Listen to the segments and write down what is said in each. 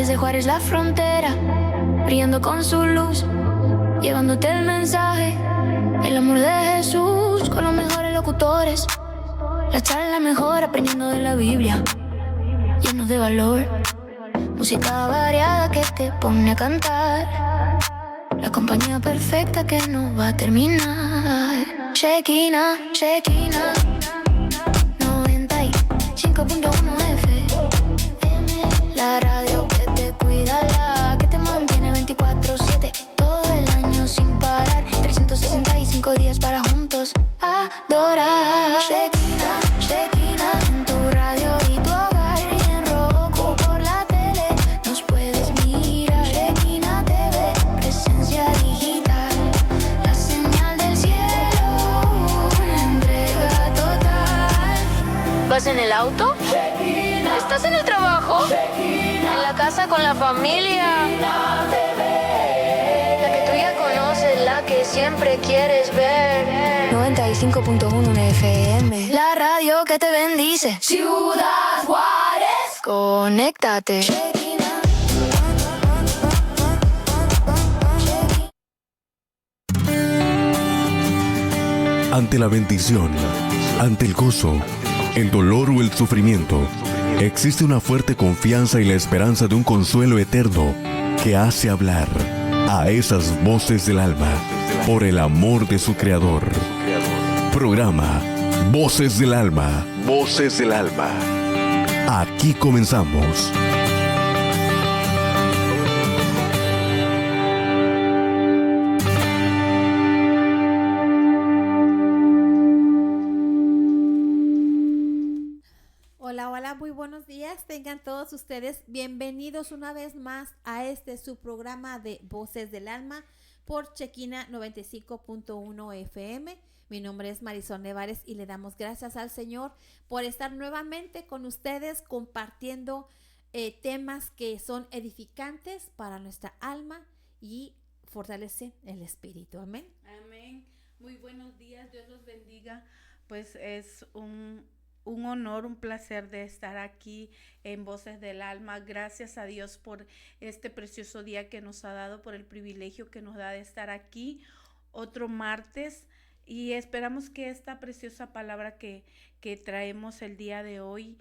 Desde Juárez la frontera, brillando con su luz, llevándote el mensaje, el amor de Jesús, con los mejores locutores. La charla mejor, aprendiendo de la Biblia, llenos de valor. Música variada que te pone a cantar, la compañía perfecta que no va a terminar. Shekina, Shekina 95.1 FM, la radio que te cuida, la que te mantiene 24/7, todo el año sin parar, 365 días para juntos adorar. Shekina, Shekina, en tu radio y tu hogar, y en Roku por la tele nos puedes mirar. Shekina TV, presencia digital, la señal del cielo, una entrega total. ¿Vas en el auto? Shekina. ¿Estás en el trabajo? Shekina. ¿En la casa con la familia? Shekina TV. La que tú ya conoces, la que siempre quieres ver. 95.1 FM, la radio que te bendice. Ciudad Juárez, conéctate. Ante la bendición, ante el gozo, el dolor o el sufrimiento, existe una fuerte confianza y la esperanza de un consuelo eterno que hace hablar a esas voces del alma por el amor de su Creador. Programa Voces del Alma. Voces del Alma. Aquí comenzamos. Hola, muy buenos días. Tengan todos ustedes bienvenidos una vez más a su programa de Voces del Alma por Shekina 95.1 FM. Mi nombre es Marisol Nevares y le damos gracias al Señor por estar nuevamente con ustedes compartiendo temas que son edificantes para nuestra alma y fortalecen el espíritu. Amén. Amén. Muy buenos días, Dios los bendiga. Pues es un honor, un placer de estar aquí en Voces del Alma. Gracias a Dios por este precioso día que nos ha dado, por el privilegio que nos da de estar aquí otro martes. Y esperamos que esta preciosa palabra que traemos el día de hoy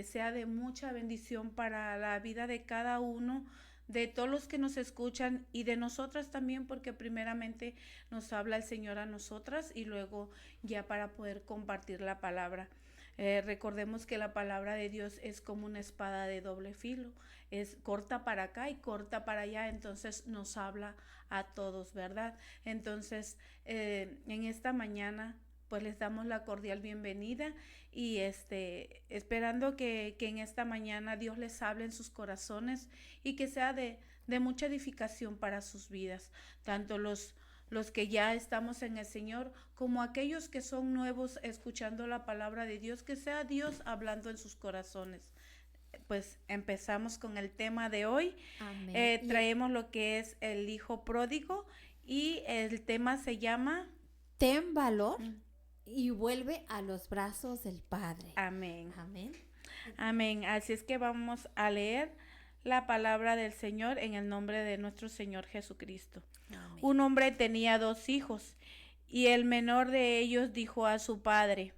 sea de mucha bendición para la vida de cada uno, de todos los que nos escuchan y de nosotras también, porque primeramente nos habla el Señor a nosotras y luego ya para poder compartir la palabra. Recordemos que la palabra de Dios es como una espada de doble filo, es corta para acá y corta para allá, entonces nos habla a todos, ¿verdad? Entonces en esta mañana pues les damos la cordial bienvenida y esperando que en esta mañana Dios les hable en sus corazones y que sea de mucha edificación para sus vidas, tanto los que ya estamos en el Señor, como aquellos que son nuevos escuchando la palabra de Dios, que sea Dios hablando en sus corazones. Pues empezamos con el tema de hoy. Traemos lo que es el hijo pródigo y el tema se llama Ten valor y vuelve a los brazos del Padre. Amén. Amén. Amén. Así es que vamos a leer la palabra del Señor en el nombre de nuestro Señor Jesucristo. Amén. Un hombre tenía 2 hijos y el menor de ellos dijo a su padre: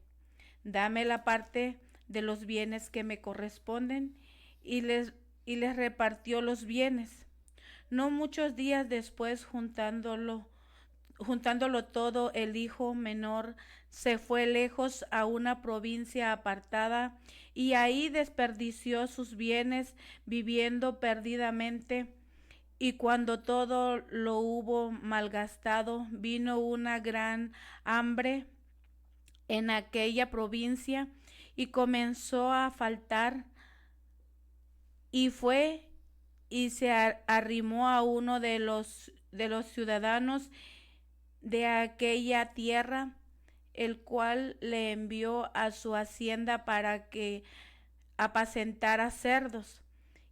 dame la parte de los bienes que me corresponden, y les repartió los bienes. No muchos días después, juntándolo todo, el hijo menor se fue lejos a una provincia apartada y ahí desperdició sus bienes viviendo perdidamente. Y cuando todo lo hubo malgastado, vino una gran hambre en aquella provincia y comenzó a faltar, y fue y se arrimó a uno de los ciudadanos de aquella tierra, el cual le envió a su hacienda para que apacentara cerdos,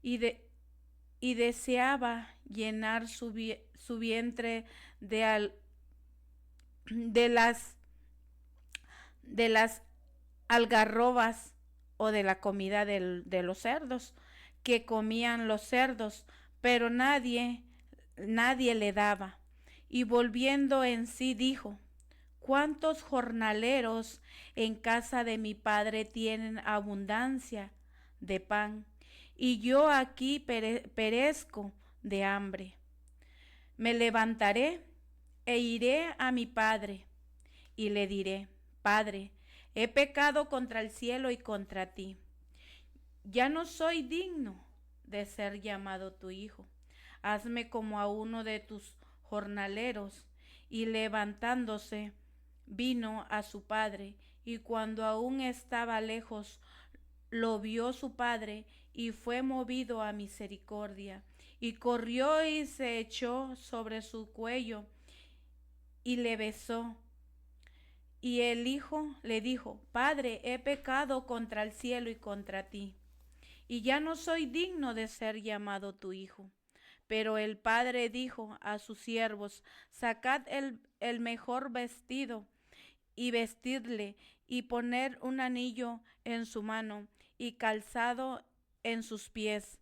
y deseaba llenar su vientre de las algarrobas o de la comida de los cerdos que comían los cerdos, pero nadie le daba. Y volviendo en sí dijo: ¿cuántos jornaleros en casa de mi padre tienen abundancia de pan, y yo aquí perezco de hambre? Me levantaré e iré a mi padre, y le diré: Padre, he pecado contra el cielo y contra ti. Ya no soy digno de ser llamado tu hijo. Hazme como a uno de tus jornaleros. Y levantándose, vino a su padre, y cuando aún estaba lejos, lo vio su padre, y fue movido a misericordia, y corrió y se echó sobre su cuello, y le besó. Y el hijo le dijo: Padre, he pecado contra el cielo y contra ti, y ya no soy digno de ser llamado tu hijo. Pero el padre dijo a sus siervos: Sacad el mejor vestido, y vestidle, y poner un anillo en su mano, y calzado en sus pies.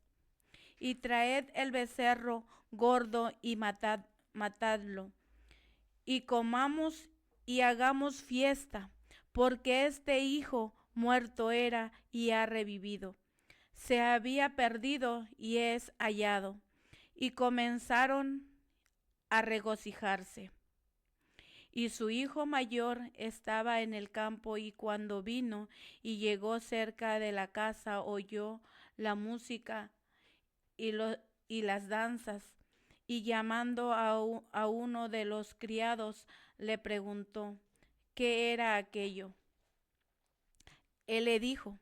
Y traed el becerro gordo, y matadlo, y comamos y hagamos fiesta, porque este hijo muerto era y ha revivido, se había perdido y es hallado. Y comenzaron a regocijarse. Y su hijo mayor estaba en el campo, y cuando vino y llegó cerca de la casa, oyó la música y las danzas, y llamando a uno de los criados, le preguntó qué era aquello. Él le dijo: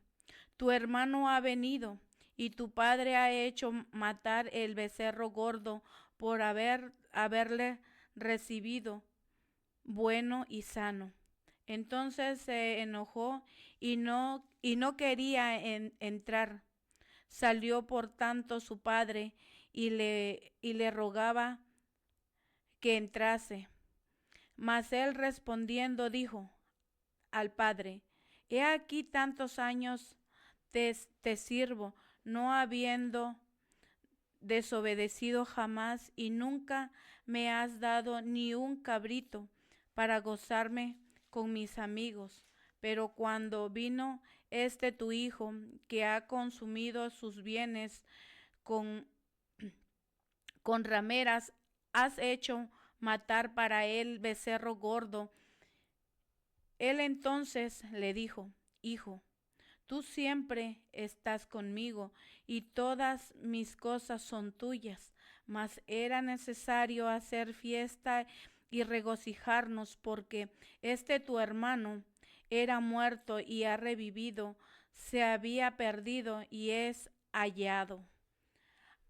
tu hermano ha venido, y tu padre ha hecho matar el becerro gordo, por haberle recibido bueno y sano. Entonces se enojó y no quería entrar. Salió por tanto su padre y le rogaba que entrase. Mas él respondiendo dijo al padre: he aquí tantos años te sirvo, no habiendo desobedecido jamás, y nunca me has dado ni un cabrito para gozarme con mis amigos. Pero cuando vino tu hijo, que ha consumido sus bienes con rameras, has hecho matar para él becerro gordo. Él entonces le dijo: hijo, tú siempre estás conmigo, y todas mis cosas son tuyas, mas era necesario hacer fiesta y regocijarnos, porque tu hermano era muerto y ha revivido, se había perdido y es hallado.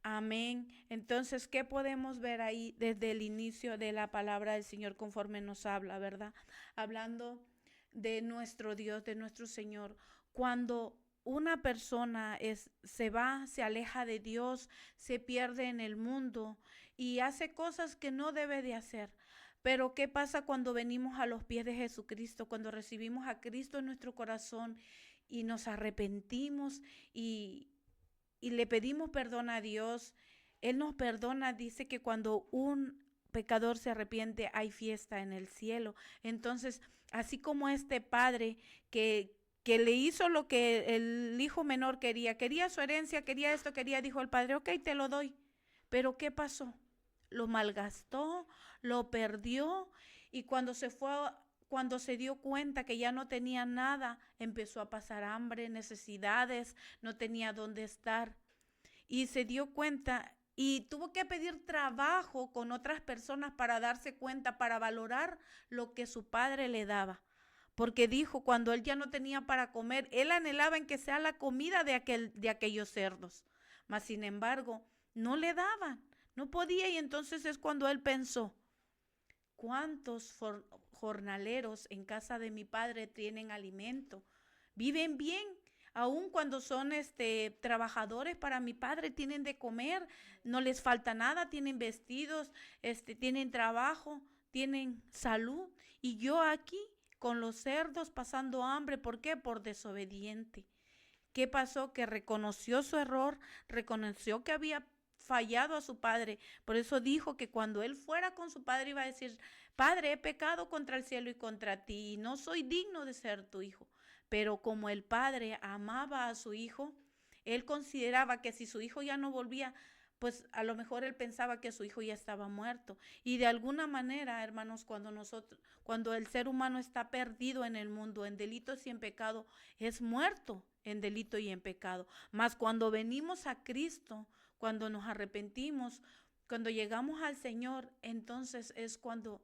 Amén. Entonces, ¿qué podemos ver ahí desde el inicio de la palabra del Señor conforme nos habla, verdad? Hablando de nuestro Dios, de nuestro Señor. Cuando una persona se aleja de Dios, se pierde en el mundo y hace cosas que no debe de hacer. Pero ¿qué pasa cuando venimos a los pies de Jesucristo? Cuando recibimos a Cristo en nuestro corazón y nos arrepentimos y le pedimos perdón a Dios. Él nos perdona. Dice que cuando un pecador se arrepiente, hay fiesta en el cielo. Entonces, así como este padre que le hizo lo que el hijo menor quería su herencia, quería esto, dijo el padre: ok, te lo doy. Pero ¿qué pasó? Lo malgastó, lo perdió, y cuando se dio cuenta que ya no tenía nada, empezó a pasar hambre, necesidades, no tenía dónde estar. Y se dio cuenta y tuvo que pedir trabajo con otras personas para darse cuenta, para valorar lo que su padre le daba. Porque dijo, cuando él ya no tenía para comer, él anhelaba en que sea la comida de aquellos cerdos. Mas sin embargo, no le daban, no podía, y entonces es cuando él pensó: ¿cuántos jornaleros en casa de mi padre tienen alimento? Viven bien, aun cuando son trabajadores para mi padre, tienen de comer, no les falta nada, tienen vestidos, tienen trabajo, tienen salud, y yo aquí con los cerdos pasando hambre. ¿Por qué? Por desobediente. ¿Qué pasó? Que reconoció su error, reconoció que había fallado a su padre. Por eso dijo que cuando él fuera con su padre iba a decir: Padre, he pecado contra el cielo y contra ti, y no soy digno de ser tu hijo. Pero como el padre amaba a su hijo, él consideraba que si su hijo ya no volvía, pues a lo mejor él pensaba que su hijo ya estaba muerto. Y de alguna manera, hermanos, cuando el ser humano está perdido en el mundo, en delitos y en pecado, es muerto en delito y en pecado. Mas cuando venimos a Cristo, cuando nos arrepentimos, cuando llegamos al Señor, entonces es cuando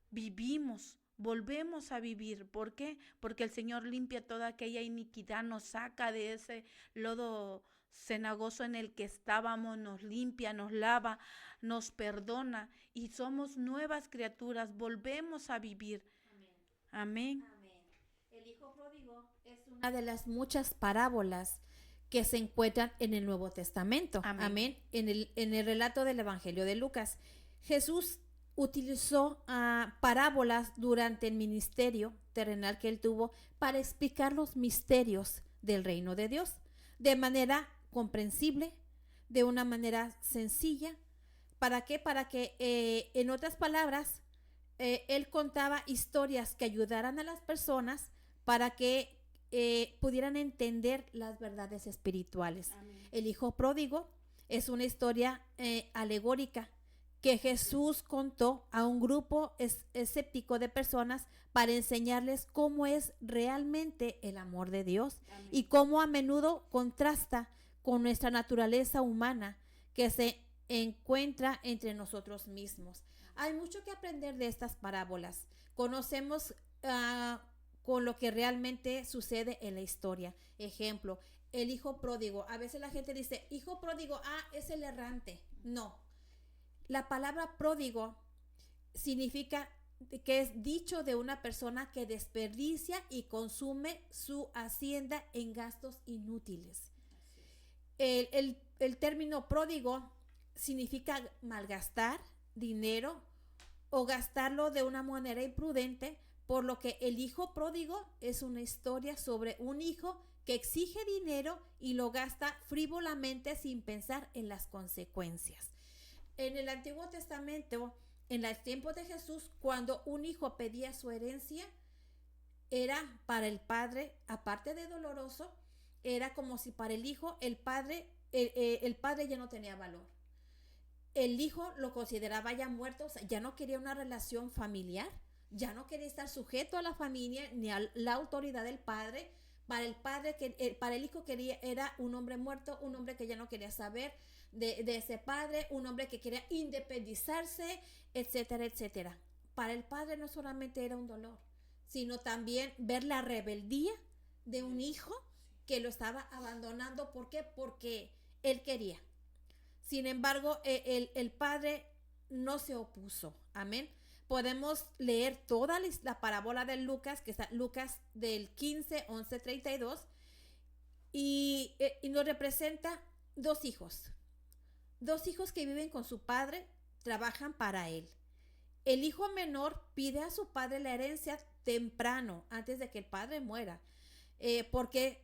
vivimos, volvemos a vivir. ¿Por qué? Porque el Señor limpia toda aquella iniquidad, nos saca de ese lodo cenagoso en el que estábamos, nos limpia, nos lava, nos perdona y somos nuevas criaturas, volvemos a vivir. Amén. Amén. El hijo pródigo es una de las muchas parábolas que se encuentran en el Nuevo Testamento. Amén. Amén. En el relato del Evangelio de Lucas, Jesús utilizó parábolas durante el ministerio terrenal que él tuvo para explicar los misterios del reino de Dios de manera comprensible, de una manera sencilla. ¿Para qué? Para que, en otras palabras, él contaba historias que ayudaran a las personas para que pudieran entender las verdades espirituales. Amén. El hijo pródigo es una historia alegórica que Jesús contó a un grupo escéptico de personas para enseñarles cómo es realmente el amor de Dios. Amén. Y cómo a menudo contrasta con nuestra naturaleza humana que se encuentra entre nosotros mismos. Hay mucho que aprender de estas parábolas. Conocemos con lo que realmente sucede en la historia. Ejemplo, el hijo pródigo. A veces la gente dice, hijo pródigo, es el errante. No. La palabra pródigo significa que es dicho de una persona que desperdicia y consume su hacienda en gastos inútiles. El término pródigo significa malgastar dinero o gastarlo de una manera imprudente, por lo que el hijo pródigo es una historia sobre un hijo que exige dinero y lo gasta frívolamente sin pensar en las consecuencias. En el Antiguo Testamento, en el tiempo de Jesús, cuando un hijo pedía su herencia, era para el padre, aparte de doloroso, era como si para el hijo, el padre ya no tenía valor. El hijo lo consideraba ya muerto, o sea, ya no quería una relación familiar, ya no quería estar sujeto a la familia ni a la autoridad del padre. Para el hijo era un hombre muerto, un hombre que ya no quería saber de ese padre, un hombre que quería independizarse, etcétera, etcétera. Para el padre no solamente era un dolor, sino también ver la rebeldía de un hijo que lo estaba abandonando. ¿Por qué? Porque él quería. Sin embargo, el padre no se opuso. Amén. Podemos leer toda la parábola de Lucas, que está Lucas del 15, 11, 32, y nos representa dos hijos que viven con su padre, trabajan para él. El hijo menor pide a su padre la herencia temprano, antes de que el padre muera, porque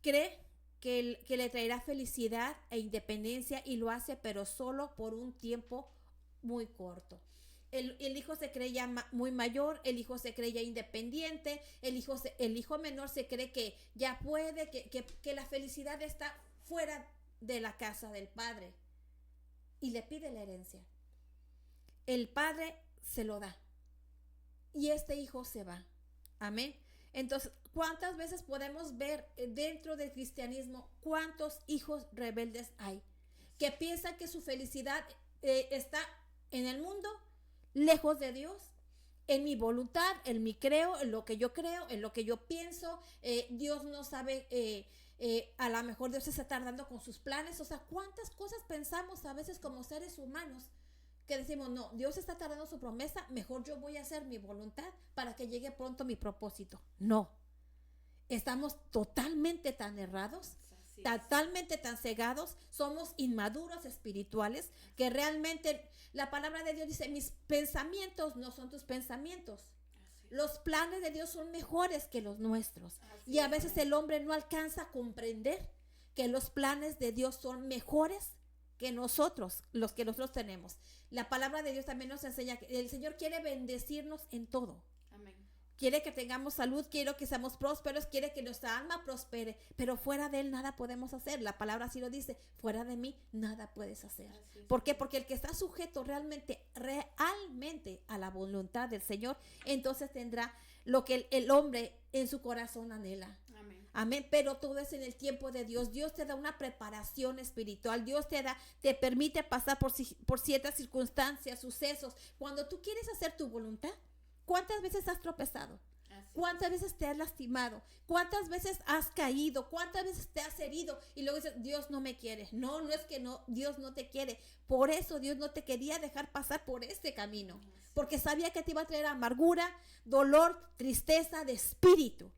cree que le traerá felicidad e independencia, y lo hace, pero solo por un tiempo muy corto. El hijo se cree ya muy mayor, el hijo se cree ya independiente, el hijo menor se cree que ya puede, que la felicidad está fuera de la casa del padre, y le pide la herencia. El padre se lo da y este hijo se va. Amén. Entonces, ¿cuántas veces podemos ver dentro del cristianismo cuántos hijos rebeldes hay que piensan que su felicidad está en el mundo, lejos de Dios, en mi voluntad, en mi creo, en lo que yo creo, en lo que yo pienso? Dios no sabe, a lo mejor Dios se está tardando con sus planes. O sea, ¿cuántas cosas pensamos a veces como seres humanos que decimos, no, Dios está tardando su promesa, mejor yo voy a hacer mi voluntad para que llegue pronto mi propósito? No, estamos totalmente tan errados, totalmente tan cegados, somos inmaduros espirituales, que realmente la palabra de Dios dice, mis pensamientos no son tus pensamientos. los planes de Dios son mejores que los nuestros. Y a veces el hombre no alcanza a comprender que los planes de Dios son mejores que nosotros, los que nosotros tenemos. La palabra de Dios también nos enseña que el Señor quiere bendecirnos en todo. Amén. Quiere que tengamos salud, quiere que seamos prósperos, quiere que nuestra alma prospere, pero fuera de Él nada podemos hacer. La palabra así lo dice, fuera de mí nada puedes hacer. ¿Por qué? Porque el que está sujeto realmente a la voluntad del Señor, entonces tendrá lo que el hombre en su corazón anhela. Amén. Amén, pero todo es en el tiempo de Dios. Dios te da una preparación espiritual. Dios te permite pasar por ciertas circunstancias, sucesos. Cuando tú quieres hacer tu voluntad, ¿cuántas veces has tropezado? ¿Cuántas veces te has lastimado? ¿Cuántas veces has caído? ¿Cuántas veces te has herido? Y luego dices, Dios no me quiere. No, no es que no, Dios no te quiere. Por eso Dios no te quería dejar pasar por este camino. Porque sabía que te iba a traer amargura, dolor, tristeza de espíritu.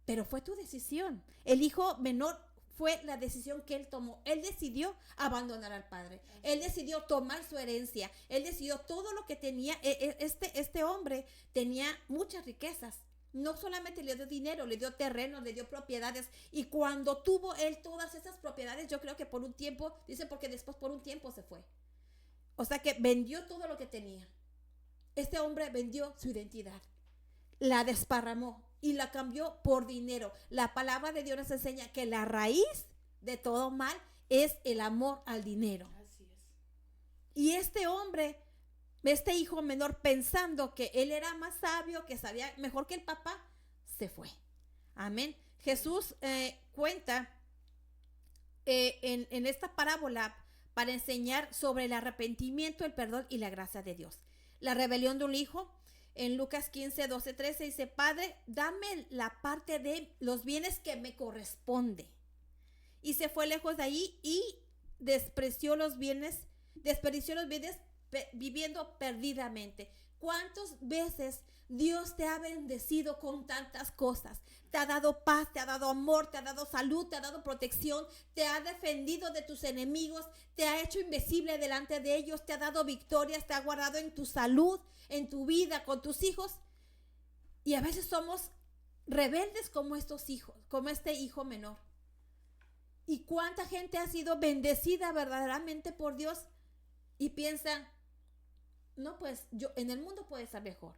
Pero fue tu decisión. El hijo menor fue la decisión que él tomó. Él decidió abandonar al padre. Él decidió tomar su herencia. Él decidió todo lo que tenía. Este hombre tenía muchas riquezas. No solamente le dio dinero, le dio terreno, le dio propiedades. Y cuando tuvo él todas esas propiedades, yo creo que por un tiempo, dice porque después por un tiempo se fue. O sea que vendió todo lo que tenía. Este hombre vendió su identidad. La desparramó y la cambió por dinero. La palabra de Dios nos enseña que la raíz de todo mal es el amor al dinero. Así es. Y este hombre, este hijo menor, pensando que él era más sabio, que sabía mejor que el papá, se fue. Amén. Jesús cuenta en esta parábola para enseñar sobre el arrepentimiento, el perdón y la gracia de Dios. La rebelión de un hijo. En Lucas 15, 12, 13 dice, Padre, dame la parte de los bienes que me corresponde. Y se fue lejos de ahí y desperdició los bienes viviendo perdidamente. ¿Cuántas veces Dios te ha bendecido con tantas cosas? Te ha dado paz, te ha dado amor, te ha dado salud, te ha dado protección, te ha defendido de tus enemigos, te ha hecho invisible delante de ellos, te ha dado victorias, te ha guardado en tu salud, en tu vida, con tus hijos. Y a veces somos rebeldes como estos hijos, como este hijo menor. ¿Y cuánta gente ha sido bendecida verdaderamente por Dios y piensa, no, pues yo en el mundo puede ser mejor?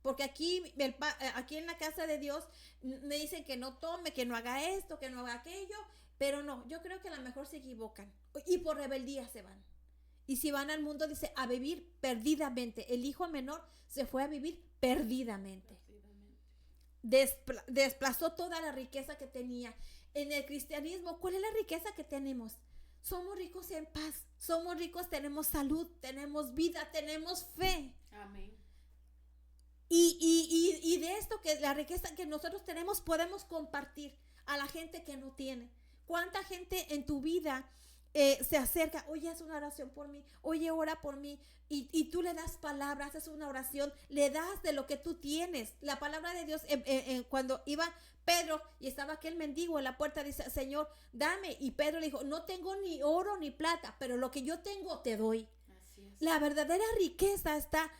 Porque aquí en la casa de Dios me dicen que no tome, que no haga esto, que no haga aquello, pero no, yo creo que a lo mejor se equivocan y por rebeldía se van. Y si van al mundo, dice, a vivir perdidamente. El hijo menor se fue a vivir perdidamente. Desplazó toda la riqueza que tenía. En el cristianismo, ¿cuál es la riqueza que tenemos? Somos ricos en paz, somos ricos, tenemos salud, tenemos vida, tenemos fe. Amén. Y de esto, que la riqueza que nosotros tenemos, podemos compartir a la gente que no tiene. ¿Cuánta gente en tu vida se acerca? Oye, haz una oración por mí. Oye, ora por mí. Y tú le das palabras, haces una oración, le das de lo que tú tienes. La palabra de Dios, cuando iba Pedro y estaba aquel mendigo en la puerta, dice, Señor, dame. Y Pedro le dijo, no tengo ni oro ni plata, pero lo que yo tengo te doy. Así es. La verdadera riqueza está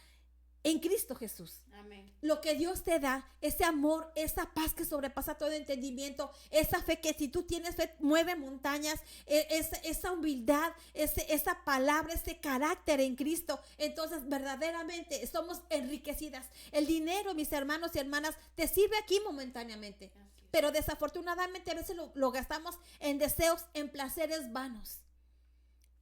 en Cristo Jesús. Amén. Lo que Dios te da, ese amor, esa paz que sobrepasa todo entendimiento, esa fe que si tú tienes fe mueve montañas, esa humildad, esa palabra, ese carácter en Cristo, entonces verdaderamente somos enriquecidas. El dinero, mis hermanos y hermanas, te sirve aquí momentáneamente, pero desafortunadamente a veces lo gastamos en deseos, en placeres vanos.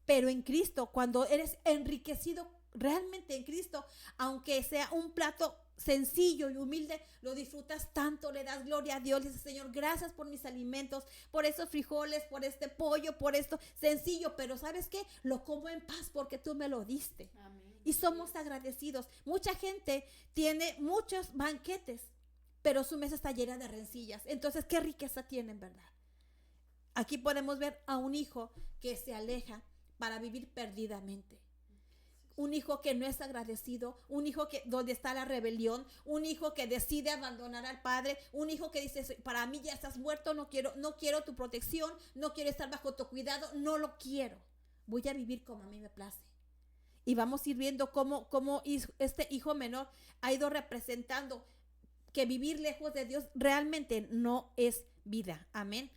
Pero en Cristo, cuando eres enriquecido realmente en Cristo, aunque sea un plato sencillo y humilde, lo disfrutas tanto, le das gloria a Dios, le dices, Señor, gracias por mis alimentos, por esos frijoles, por este pollo, por esto sencillo, pero ¿sabes qué? Lo como en paz porque tú me lo diste. Amén. Y somos agradecidos. Mucha gente tiene muchos banquetes, pero su mesa está llena de rencillas. Entonces, ¿qué riqueza tienen, verdad? Aquí podemos ver a un hijo que se aleja para vivir perdidamente. Un hijo que no es agradecido, un hijo que donde está la rebelión, un hijo que decide abandonar al padre, un hijo que dice, para mí ya estás muerto, no quiero tu protección, no quiero estar bajo tu cuidado, no lo quiero. Voy a vivir como a mí me place. Y vamos a ir viendo cómo este hijo menor ha ido representando que vivir lejos de Dios realmente no es vida. Amén.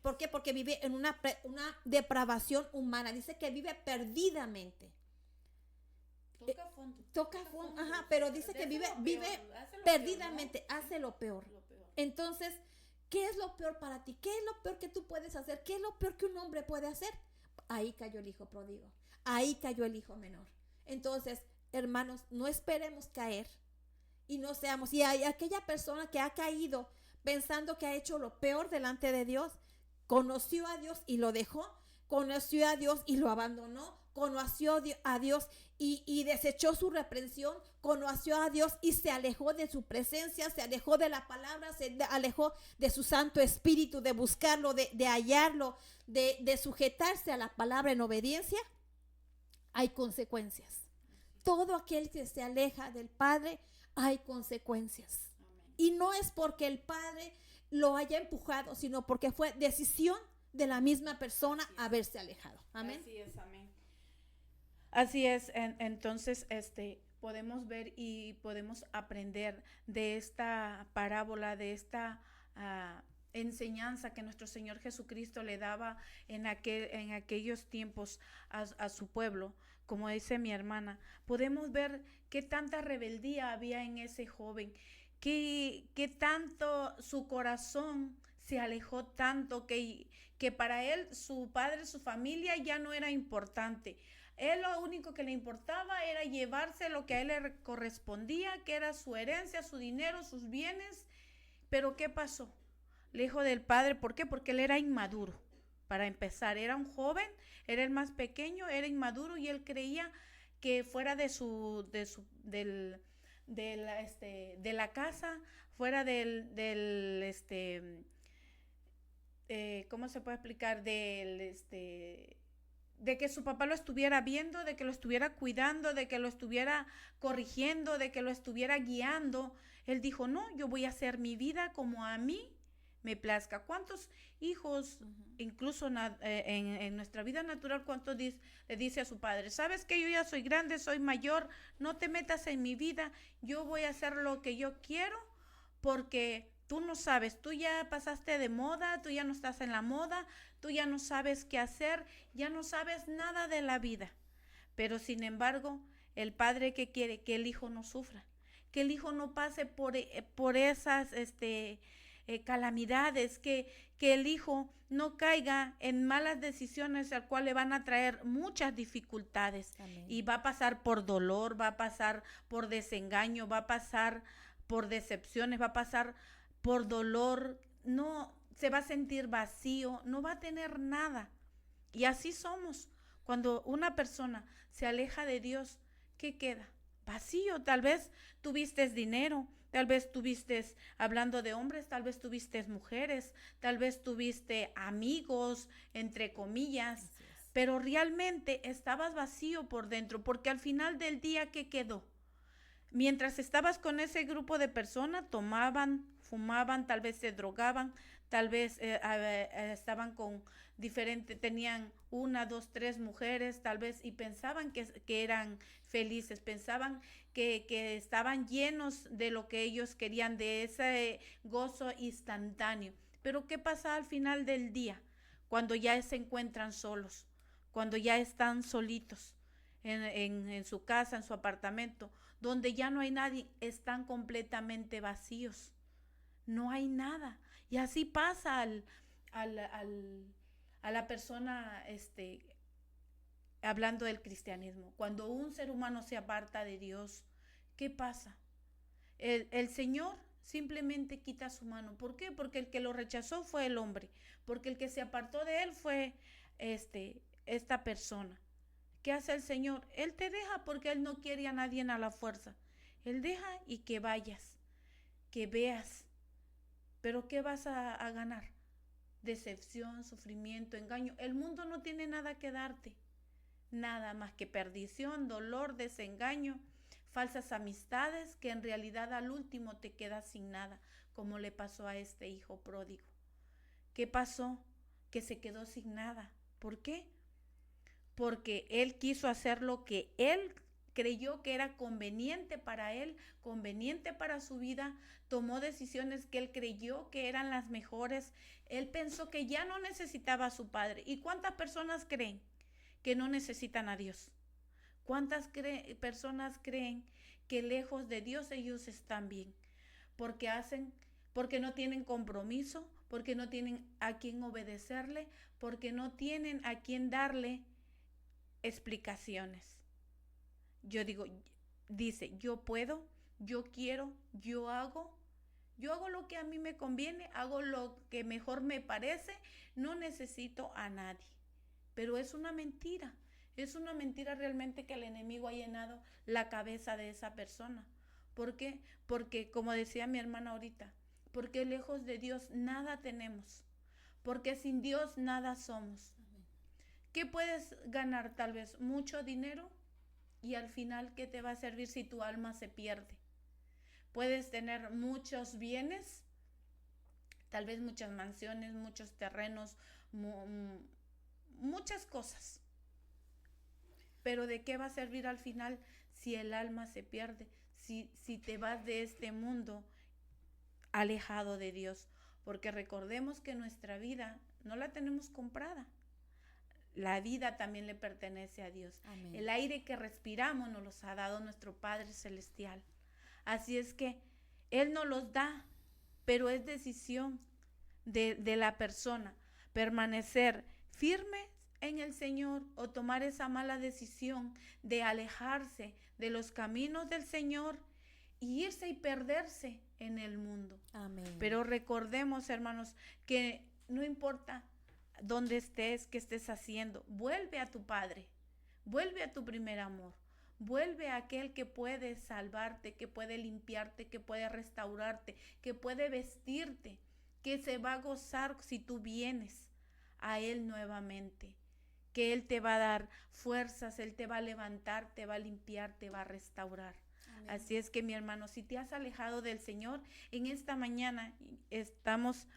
¿Por qué? Porque vive en una depravación humana. Dice que vive perdidamente. Toca fondo, ajá, pero dice que vive perdidamente, hace lo peor. Entonces, ¿qué es lo peor para ti? ¿Qué es lo peor que tú puedes hacer? ¿Qué es lo peor que un hombre puede hacer? Ahí cayó el hijo pródigo. Ahí cayó el hijo menor. Entonces, hermanos, no esperemos caer y no seamos. Y hay aquella persona que ha caído pensando que ha hecho lo peor delante de Dios, conoció a Dios y lo dejó, conoció a Dios y lo abandonó, conoció a Dios y desechó su reprensión, conoció a Dios y se alejó de su presencia, se alejó de la palabra, se alejó de su Santo Espíritu, de buscarlo, de hallarlo, de sujetarse a la palabra en obediencia. Hay consecuencias. Todo aquel que se aleja del Padre, hay consecuencias. Y no es porque el Padre lo haya empujado, sino porque fue decisión de la misma persona haberse alejado. Amén. Así es, amén. Así es, entonces podemos ver y podemos aprender de esta parábola, de esta enseñanza que nuestro Señor Jesucristo le daba en aquellos tiempos a su pueblo. Como dice mi hermana, podemos ver qué tanta rebeldía había en ese joven, qué tanto su corazón se alejó tanto que para él su padre, su familia ya no era importante. Él lo único que le importaba era llevarse lo que a él le correspondía, que era su herencia, su dinero, sus bienes. Pero ¿qué pasó? Lejos del padre, ¿por qué? Porque él era inmaduro. Para empezar, era un joven, era el más pequeño, era inmaduro y él creía que fuera de la casa, fuera ¿cómo se puede explicar? De que su papá lo estuviera viendo, de que lo estuviera cuidando, de que lo estuviera corrigiendo, de que lo estuviera guiando. Él dijo, no, yo voy a hacer mi vida como a mí me plazca. ¿Cuántos hijos, incluso en nuestra vida natural, cuántos le dice a su padre, sabes que yo ya soy grande, soy mayor, no te metas en mi vida, yo voy a hacer lo que yo quiero porque tú no sabes, tú ya pasaste de moda, tú ya no estás en la moda, tú ya no sabes qué hacer, ya no sabes nada de la vida. Pero sin embargo, el padre que quiere que el hijo no sufra, que el hijo no pase por esas calamidades, que el hijo no caiga en malas decisiones al cual le van a traer muchas dificultades. Amén. Y va a pasar por dolor, va a pasar por desengaño, va a pasar por decepciones, va a pasar por dolor, no se va a sentir vacío, no va a tener nada. Y así somos. Cuando una persona se aleja de Dios, ¿qué queda? Vacío. Tal vez tuviste dinero, tal vez tuviste, hablando de hombres, tal vez tuviste mujeres, tal vez tuviste amigos, entre comillas, pero realmente estabas vacío por dentro, porque al final del día, ¿qué quedó? Mientras estabas con ese grupo de personas, tomaban, fumaban, tal vez se drogaban, tal vez estaban con tenían 1, 2, 3 mujeres, tal vez, y pensaban que eran felices, pensaban que estaban llenos de lo que ellos querían, de ese gozo instantáneo. Pero ¿qué pasa al final del día? Cuando ya se encuentran solos, cuando ya están solitos en su casa, en su apartamento, donde ya no hay nadie, están completamente vacíos. No hay nada. Y así pasa a la persona, hablando del cristianismo. Cuando un ser humano se aparta de Dios, ¿qué pasa? El Señor simplemente quita su mano. ¿Por qué? Porque el que lo rechazó fue el hombre. Porque el que se apartó de él fue esta persona. ¿Qué hace el Señor? Él te deja porque Él no quiere a nadie a la fuerza. Él deja y que vayas, que veas. ¿Pero qué vas a ganar? Decepción, sufrimiento, engaño. El mundo no tiene nada que darte. Nada más que perdición, dolor, desengaño, falsas amistades, que en realidad al último te quedas sin nada, como le pasó a este hijo pródigo. ¿Qué pasó? Que se quedó sin nada. ¿Por qué? Porque él quiso hacer lo que él creyó que era conveniente para él, conveniente para su vida, tomó decisiones que él creyó que eran las mejores. Él pensó que ya no necesitaba a su padre. ¿Y cuántas personas creen que no necesitan a Dios? ¿Cuántas personas creen que lejos de Dios ellos están bien? Porque no tienen compromiso, porque no tienen a quien obedecerle, porque no tienen a quien darle explicaciones. Dice, yo puedo, yo quiero, yo hago lo que a mí me conviene, hago lo que mejor me parece, no necesito a nadie. Pero es una mentira realmente que el enemigo ha llenado la cabeza de esa persona. ¿Por qué? Porque, como decía mi hermana ahorita, porque lejos de Dios nada tenemos, porque sin Dios nada somos. ¿Qué puedes ganar? Tal vez mucho dinero, y al final, ¿qué te va a servir si tu alma se pierde? Puedes tener muchos bienes, tal vez muchas mansiones, muchos terrenos, muchas cosas. Pero ¿de qué va a servir al final si el alma se pierde? Si te vas de este mundo alejado de Dios. Porque recordemos que nuestra vida no la tenemos comprada. La vida también le pertenece a Dios. Amén. El aire que respiramos nos los ha dado nuestro Padre Celestial. Así es que Él nos los da, pero es decisión de la persona permanecer firme en el Señor o tomar esa mala decisión de alejarse de los caminos del Señor y irse y perderse en el mundo. Amén. Pero recordemos, hermanos, que no importa dónde estés, qué estés haciendo, vuelve a tu Padre, vuelve a tu primer amor, vuelve a aquel que puede salvarte, que puede limpiarte, que puede restaurarte, que puede vestirte, que se va a gozar si tú vienes a Él nuevamente, que Él te va a dar fuerzas, Él te va a levantar, te va a limpiar, te va a restaurar. Amén. Así es que, mi hermano, si te has alejado del Señor, en esta mañana esperamos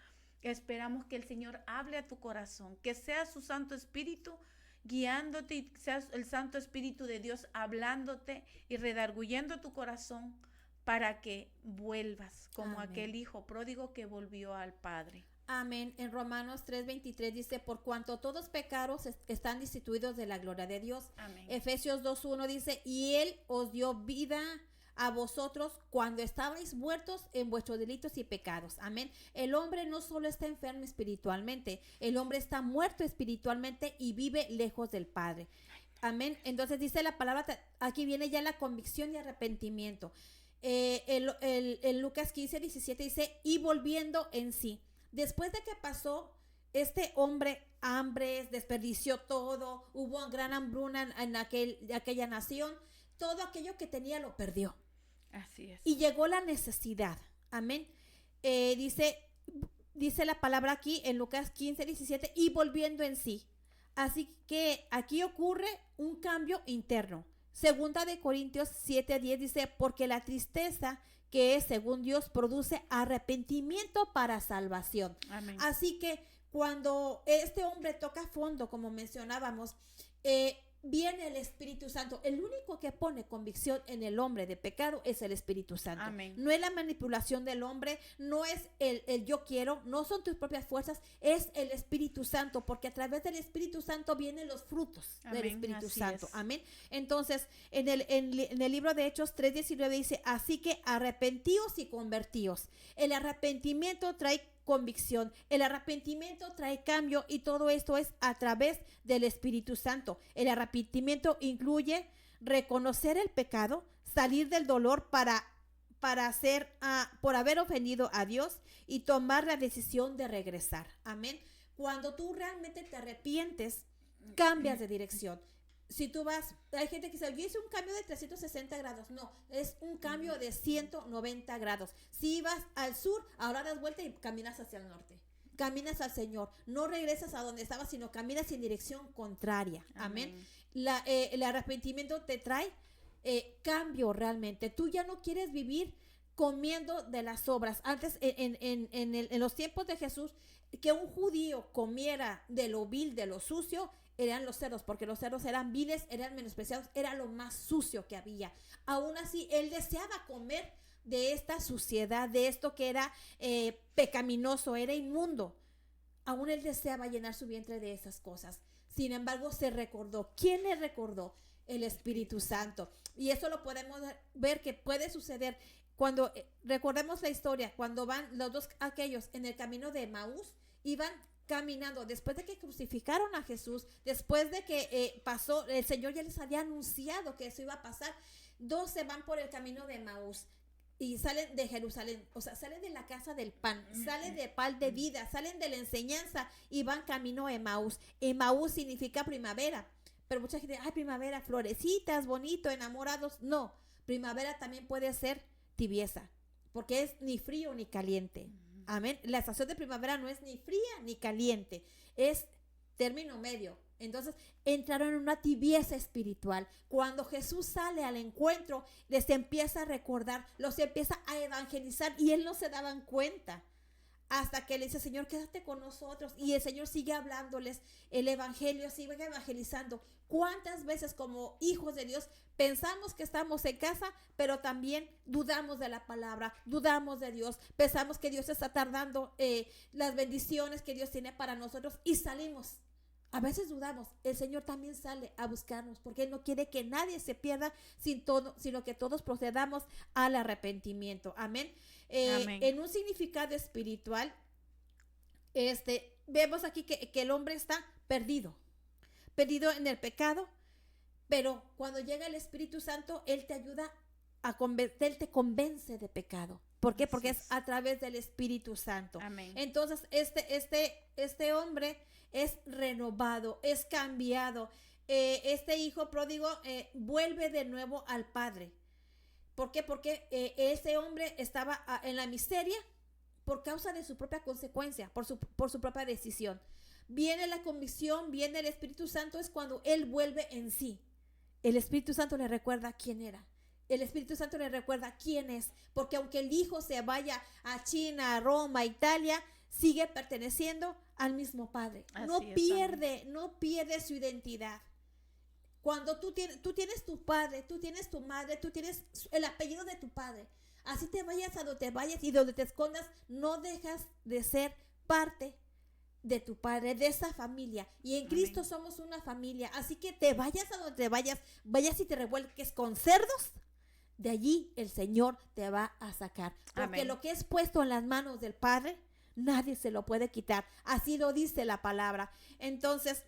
que el Señor hable a tu corazón, que sea su Santo Espíritu guiándote y sea el Santo Espíritu de Dios hablándote y redarguyendo tu corazón para que vuelvas como Amén. Aquel hijo pródigo que volvió al Padre. Amén. En Romanos 3:23 dice, por cuanto todos pecados están destituidos de la gloria de Dios. Amén. Efesios 2:1 dice, y Él os dio vida a vosotros cuando estabais muertos en vuestros delitos y pecados. Amén. El hombre no solo está enfermo espiritualmente, el hombre está muerto espiritualmente y vive lejos del Padre. Amén. Entonces dice la palabra, aquí viene ya la convicción y arrepentimiento. El Lucas 15:17 dice, y volviendo en sí. Después de que pasó este hombre hambre, desperdició todo, hubo gran hambruna en aquella nación, todo aquello que tenía lo perdió. Así es. Y llegó la necesidad. Amén. Dice la palabra aquí en Lucas 15:17, y volviendo en sí. Así que aquí ocurre un cambio interno. Segunda de Corintios 7:10 dice, porque la tristeza que es según Dios produce arrepentimiento para salvación. Amén. Así que cuando este hombre toca fondo, como mencionábamos, viene el Espíritu Santo. El único que pone convicción en el hombre de pecado es el Espíritu Santo. Amén. No es la manipulación del hombre, no es el yo quiero, no son tus propias fuerzas, es el Espíritu Santo, porque a través del Espíritu Santo vienen los frutos. Amén. Del Espíritu Así Santo. Es. Amén. Entonces, en el libro de Hechos 3:19 dice, así que arrepentíos y convertíos. El arrepentimiento trae convicción, el arrepentimiento trae cambio, y todo esto es a través del Espíritu Santo. El arrepentimiento incluye reconocer el pecado, salir del dolor por haber ofendido a Dios y tomar la decisión de regresar. Amén. Cuando tú realmente te arrepientes, cambias de dirección. Si tú vas, hay gente que dice, yo hice un cambio de 360 grados. No, es un cambio de 190 grados. Si vas al sur, ahora das vuelta y caminas hacia el norte. Caminas al Señor. No regresas a donde estabas, sino caminas en dirección contraria. Amén. El arrepentimiento te trae cambio realmente. Tú ya no quieres vivir comiendo de las obras. Antes, en los tiempos de Jesús, que un judío comiera de lo vil, de lo sucio, eran los cerdos, porque los cerdos eran viles, eran menospreciados, era lo más sucio que había. Aún así, él deseaba comer de esta suciedad, de esto que era pecaminoso, era inmundo. Aún él deseaba llenar su vientre de esas cosas. Sin embargo, se recordó. ¿Quién le recordó? El Espíritu Santo. Y eso lo podemos ver que puede suceder cuando, recordemos la historia, cuando van los dos aquellos en el camino de Emaús, iban caminando, después de que crucificaron a Jesús, después de que pasó, el Señor ya les había anunciado que eso iba a pasar. Dos se van por el camino de Emaús y salen de Jerusalén, o sea, salen de la casa del pan, salen del pan de vida, salen de la enseñanza y van camino a Emaús. Emaús significa primavera, pero mucha gente, ay, primavera, florecitas, bonito, enamorados. No, primavera también puede ser tibieza, porque es ni frío ni caliente. Amén. La estación de primavera no es ni fría ni caliente, es término medio. Entonces entraron en una tibieza espiritual. Cuando Jesús sale al encuentro, les empieza a recordar, los empieza a evangelizar y él no se daban cuenta. Hasta que le dice, Señor, quédate con nosotros. Y el Señor sigue hablándoles el evangelio, sigue evangelizando. ¿Cuántas veces como hijos de Dios pensamos que estamos en casa, pero también dudamos de la palabra, dudamos de Dios, pensamos que Dios está tardando las bendiciones que Dios tiene para nosotros y salimos? A veces dudamos. El Señor también sale a buscarnos porque Él no quiere que nadie se pierda sino que todos procedamos al arrepentimiento. Amén. Amén. En un significado espiritual, vemos aquí que el hombre está perdido en el pecado, pero cuando llega el Espíritu Santo, Él te ayuda Él te convence de pecado. ¿Por qué? Porque es a través del Espíritu Santo. Amén. Entonces, este hombre es renovado, es cambiado. Este hijo pródigo vuelve de nuevo al padre. ¿Por qué? Porque ese hombre estaba en la miseria por causa de su propia consecuencia, por su propia decisión. Viene la convicción, viene el Espíritu Santo, es cuando él vuelve en sí. El Espíritu Santo le recuerda quién era. El Espíritu Santo le recuerda quién es, porque aunque el hijo se vaya a China, a Roma, a Italia, sigue perteneciendo al mismo padre. No pierde su identidad. Cuando tú tienes tu padre, tú tienes tu madre, tú tienes el apellido de tu padre. Así te vayas a donde te vayas y donde te escondas, no dejas de ser parte de tu padre, de esa familia. Y en Cristo somos una familia. Así que te vayas a donde te vayas y te revuelques con cerdos, de allí el Señor te va a sacar. Porque lo que es puesto en las manos del Padre, nadie se lo puede quitar. Así lo dice la palabra. Entonces,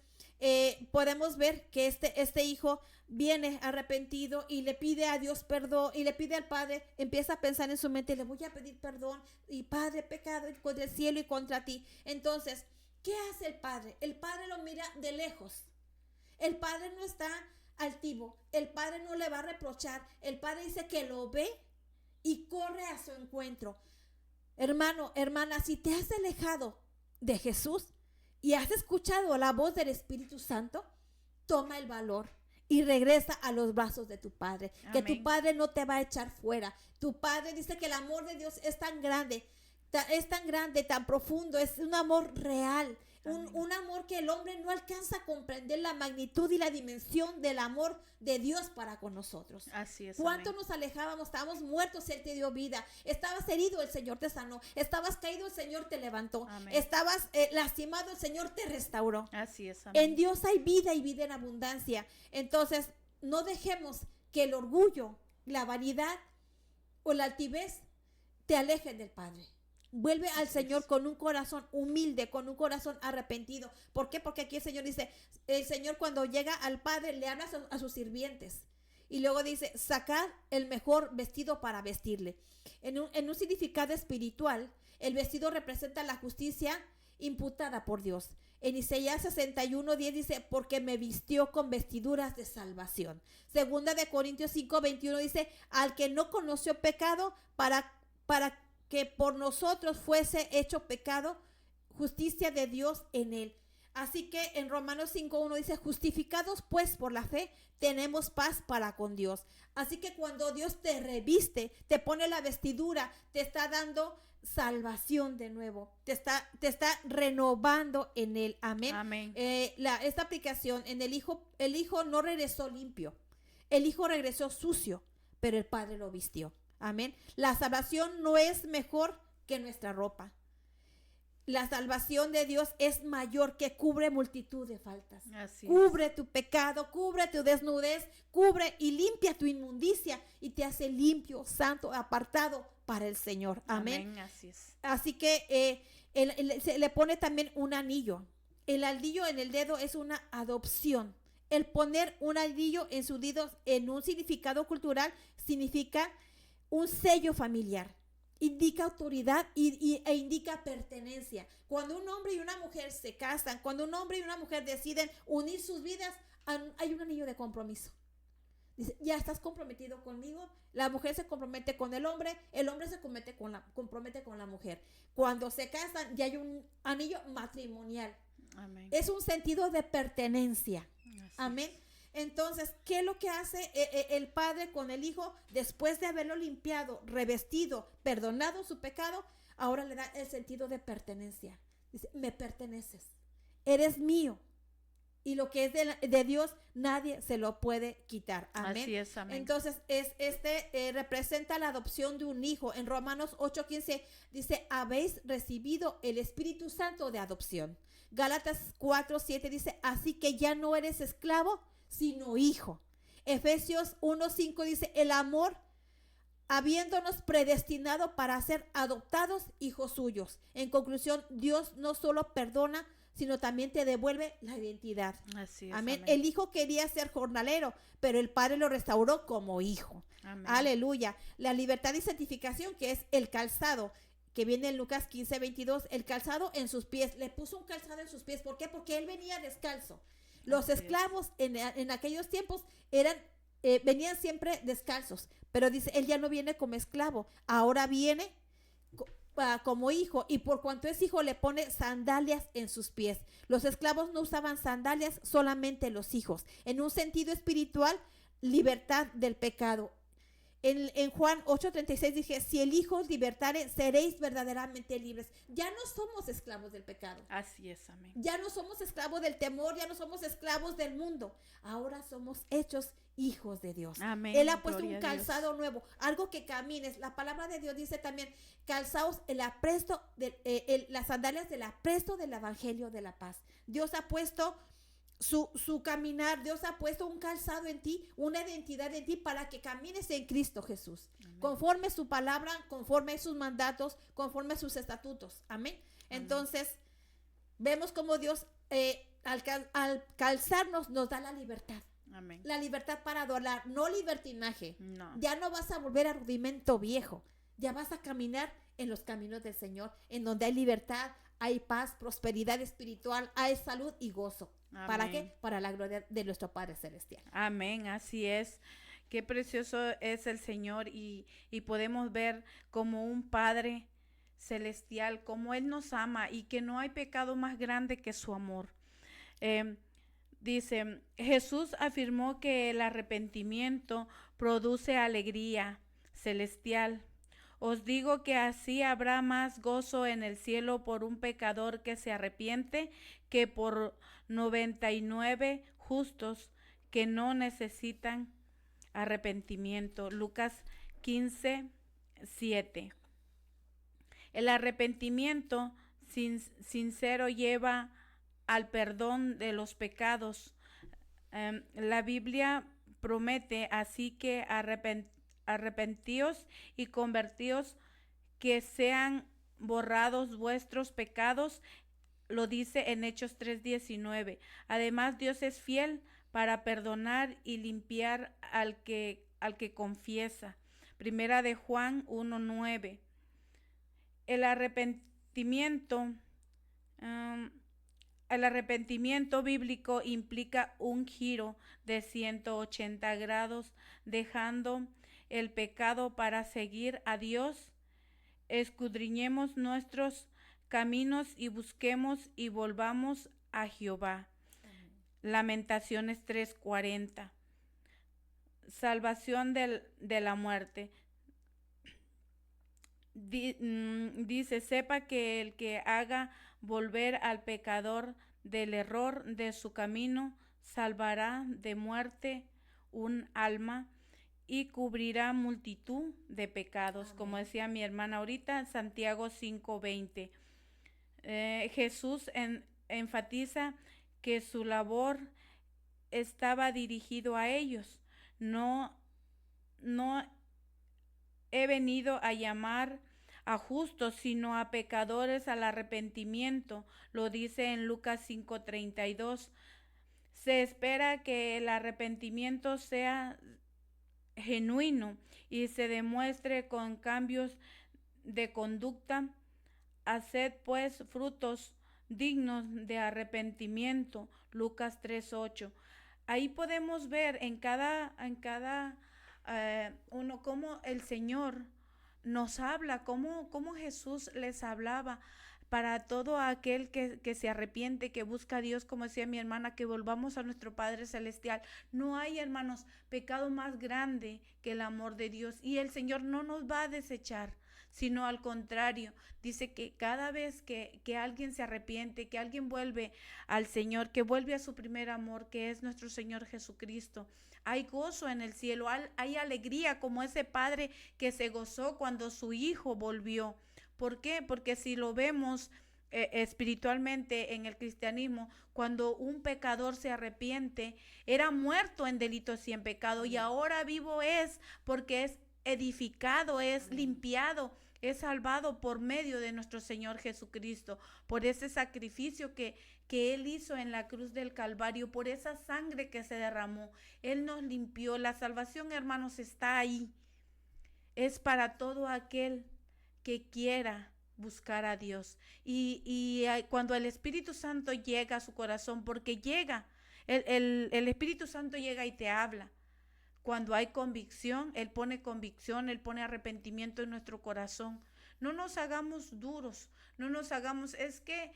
podemos ver que este hijo viene arrepentido y le pide a Dios perdón y le pide al Padre, empieza a pensar en su mente, le voy a pedir perdón y Padre, pecado contra el cielo y contra ti. Entonces, ¿qué hace el Padre? El Padre lo mira de lejos. El Padre no está altivo, el Padre no le va a reprochar, el Padre dice que lo ve y corre a su encuentro. Hermano, hermana, si te has alejado de Jesús y has escuchado la voz del Espíritu Santo, toma el valor y regresa a los brazos de tu Padre. Amén. Que tu Padre no te va a echar fuera. Tu Padre dice que el amor de Dios es tan grande, tan profundo, es un amor real. Un amor que el hombre no alcanza a comprender la magnitud y la dimensión del amor de Dios para con nosotros. Así es. ¿Cuánto nos alejábamos? Estábamos muertos, Él te dio vida. Estabas herido, el Señor te sanó. Estabas caído, el Señor te levantó. Amén. Estabas lastimado, el Señor te restauró. Así es. Amén. En Dios hay vida y vida en abundancia. Entonces, no dejemos que el orgullo, la vanidad o la altivez te alejen del Padre. Vuelve al Señor con un corazón humilde, con un corazón arrepentido. ¿Por qué? Porque aquí el Señor dice, el Señor cuando llega al Padre le habla a sus sirvientes. Y luego dice, sacad el mejor vestido para vestirle. En un significado espiritual, el vestido representa la justicia imputada por Dios. En Isaías 61:10 dice, porque me vistió con vestiduras de salvación. Segunda de Corintios 5:21 dice, al que no conoció pecado para que por nosotros fuese hecho pecado, justicia de Dios en él. Así que en Romanos 5:1 dice, justificados pues por la fe, tenemos paz para con Dios. Así que cuando Dios te reviste, te pone la vestidura, te está dando salvación de nuevo, te está renovando en él. Amén. Amén. Esta aplicación en el hijo no regresó limpio, el hijo regresó sucio, pero el padre lo vistió. Amén. La salvación no es mejor que nuestra ropa. La salvación de Dios es mayor, que cubre multitud de faltas. Así cubre tu pecado, cubre tu desnudez, cubre y limpia tu inmundicia y te hace limpio, santo, apartado para el Señor. Amén. Amén, así es. Así que se le pone también un anillo. El anillo en el dedo es una adopción. El poner un anillo en su dedo en un significado cultural significa un sello familiar. Indica autoridad e indica pertenencia. Cuando un hombre y una mujer se casan, cuando un hombre y una mujer deciden unir sus vidas, hay un anillo de compromiso. Dice, ya estás comprometido conmigo. La mujer se compromete con el hombre se compromete con la mujer. Cuando se casan, ya hay un anillo matrimonial. Amén. Es un sentido de pertenencia. Así Amén. es. Entonces, ¿qué es lo que hace el padre con el hijo después de haberlo limpiado, revestido, perdonado su pecado? Ahora le da el sentido de pertenencia. Dice, me perteneces, eres mío. Y lo que es de Dios, nadie se lo puede quitar. Amén. Así es, amén. Entonces, representa la adopción de un hijo. En Romanos 8:15 dice, habéis recibido el Espíritu Santo de adopción. Gálatas 4:7 dice, así que ya no eres esclavo, sino hijo. Efesios 1:5 dice, el amor habiéndonos predestinado para ser adoptados hijos suyos. En conclusión, Dios no solo perdona, sino también te devuelve la identidad. Así es, Amén. amén. El hijo quería ser jornalero, pero el padre lo restauró como hijo. Amén. Aleluya. La libertad y santificación, que es el calzado, que viene en Lucas 15:22, el calzado en sus pies. Le puso un calzado en sus pies. ¿Por qué? Porque él venía descalzo. Los esclavos en aquellos tiempos venían siempre descalzos, pero dice, él ya no viene como esclavo, ahora viene como hijo, y por cuanto es hijo le pone sandalias en sus pies. Los esclavos no usaban sandalias, solamente los hijos. En un sentido espiritual, libertad del pecado. En Juan 8:36 dije, si el Hijo os libertare, seréis verdaderamente libres. Ya no somos esclavos del pecado. Así es, amén. Ya no somos esclavos del temor, ya no somos esclavos del mundo. Ahora somos hechos hijos de Dios. Amén. Él ha puesto Gloria un a Dios. calzado nuevo, algo que camines. La palabra de Dios dice también, calzaos las sandalias del apresto del evangelio de la paz. Dios ha puesto su caminar, Dios ha puesto un calzado en ti, una identidad en ti para que camines en Cristo Jesús. Amén. Conforme su palabra, conforme sus mandatos, conforme sus estatutos. Amén. Amén. Entonces, vemos como Dios al calzarnos nos da la libertad. Amén. La libertad para adorar, no libertinaje. No. Ya no vas a volver a rudimento viejo. Ya vas a caminar en los caminos del Señor, en donde hay libertad, hay paz, prosperidad espiritual, hay salud y gozo. Amén. ¿Para qué? Para la gloria de nuestro Padre Celestial. Amén, así es. Qué precioso es el Señor y podemos ver como un Padre celestial, como Él nos ama y que no hay pecado más grande que su amor. Dice, Jesús afirmó que el arrepentimiento produce alegría celestial. Os digo que así habrá más gozo en el cielo por un pecador que se arrepiente que por 99 justos que no necesitan arrepentimiento. Lucas 15:7. El arrepentimiento sincero lleva al perdón de los pecados. La Biblia promete, así que arrepentíos y convertíos, que sean borrados vuestros pecados, lo dice en Hechos 3:19. Además, Dios es fiel para perdonar y limpiar al que confiesa. Primera de Juan 1:9. El arrepentimiento bíblico implica un giro de 180 grados, dejando el pecado para seguir a Dios. Escudriñemos nuestros caminos y busquemos y volvamos a Jehová. Lamentaciones 3:40. Salvación de la muerte. Dice, sepa que el que haga volver al pecador del error de su camino, salvará de muerte un alma y cubrirá multitud de pecados. Amén. Como decía mi hermana ahorita, Santiago 5:20. Jesús enfatiza que su labor estaba dirigido a ellos. No he venido a llamar a justos, sino a pecadores al arrepentimiento. Lo dice en Lucas 5:32. Se espera que el arrepentimiento sea genuino y se demuestre con cambios de conducta. Haced pues frutos dignos de arrepentimiento. Lucas 3:8. Ahí podemos ver en cada uno cómo el Señor nos habla, cómo Jesús les hablaba para todo aquel que se arrepiente, que busca a Dios, como decía mi hermana, que volvamos a nuestro Padre Celestial. No hay, hermanos, pecado más grande que el amor de Dios, y el Señor no nos va a desechar, sino al contrario. Dice que cada vez que alguien se arrepiente, que alguien vuelve al Señor, que vuelve a su primer amor, que es nuestro Señor Jesucristo, hay gozo en el cielo, hay alegría, como ese padre que se gozó cuando su hijo volvió. ¿Por qué? Porque si lo vemos espiritualmente en el cristianismo, cuando un pecador se arrepiente, era muerto en delitos y en pecado, y ahora vivo es, porque es edificado, es limpiado, es salvado por medio de nuestro Señor Jesucristo, por ese sacrificio que Él hizo en la cruz del Calvario, por esa sangre que se derramó. Él nos limpió. La salvación, hermanos, está ahí. Es para todo aquel que quiera buscar a Dios. Y cuando el Espíritu Santo llega a su corazón, porque llega, el Espíritu Santo llega y te habla. Cuando hay convicción, Él pone convicción, Él pone arrepentimiento en nuestro corazón. No nos hagamos duros, no nos hagamos, es que,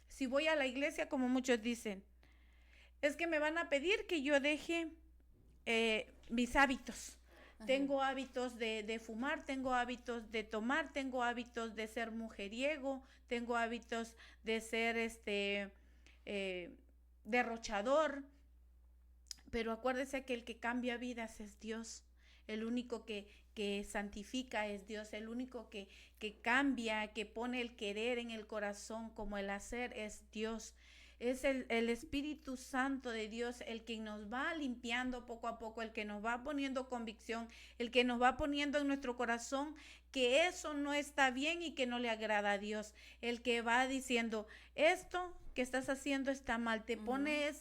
si voy a la iglesia, como muchos dicen, es que me van a pedir que yo deje mis hábitos. Ajá. Tengo hábitos de fumar, tengo hábitos de tomar, tengo hábitos de ser mujeriego, tengo hábitos de ser derrochador. Pero acuérdese que el que cambia vidas es Dios. El único que santifica es Dios. El único que cambia, que pone el querer en el corazón como el hacer es Dios. Es el Espíritu Santo de Dios el que nos va limpiando poco a poco, el que nos va poniendo convicción, el que nos va poniendo en nuestro corazón que eso no está bien y que no le agrada a Dios. El que va diciendo, esto que estás haciendo está mal, te pone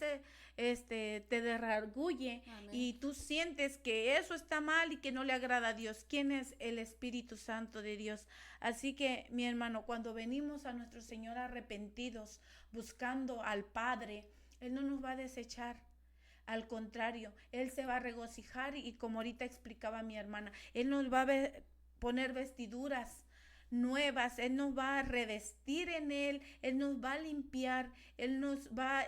te derrarguye. Amén. Y tú sientes que eso está mal y que no le agrada a Dios. ¿Quién es? El Espíritu Santo de Dios. Así que, mi hermano, cuando venimos a nuestro Señor arrepentidos, buscando al Padre, Él no nos va a desechar. Al contrario, Él se va a regocijar y como ahorita explicaba mi hermana, Él nos va a poner vestiduras nuevas, Él nos va a revestir en Él nos va a limpiar, Él nos va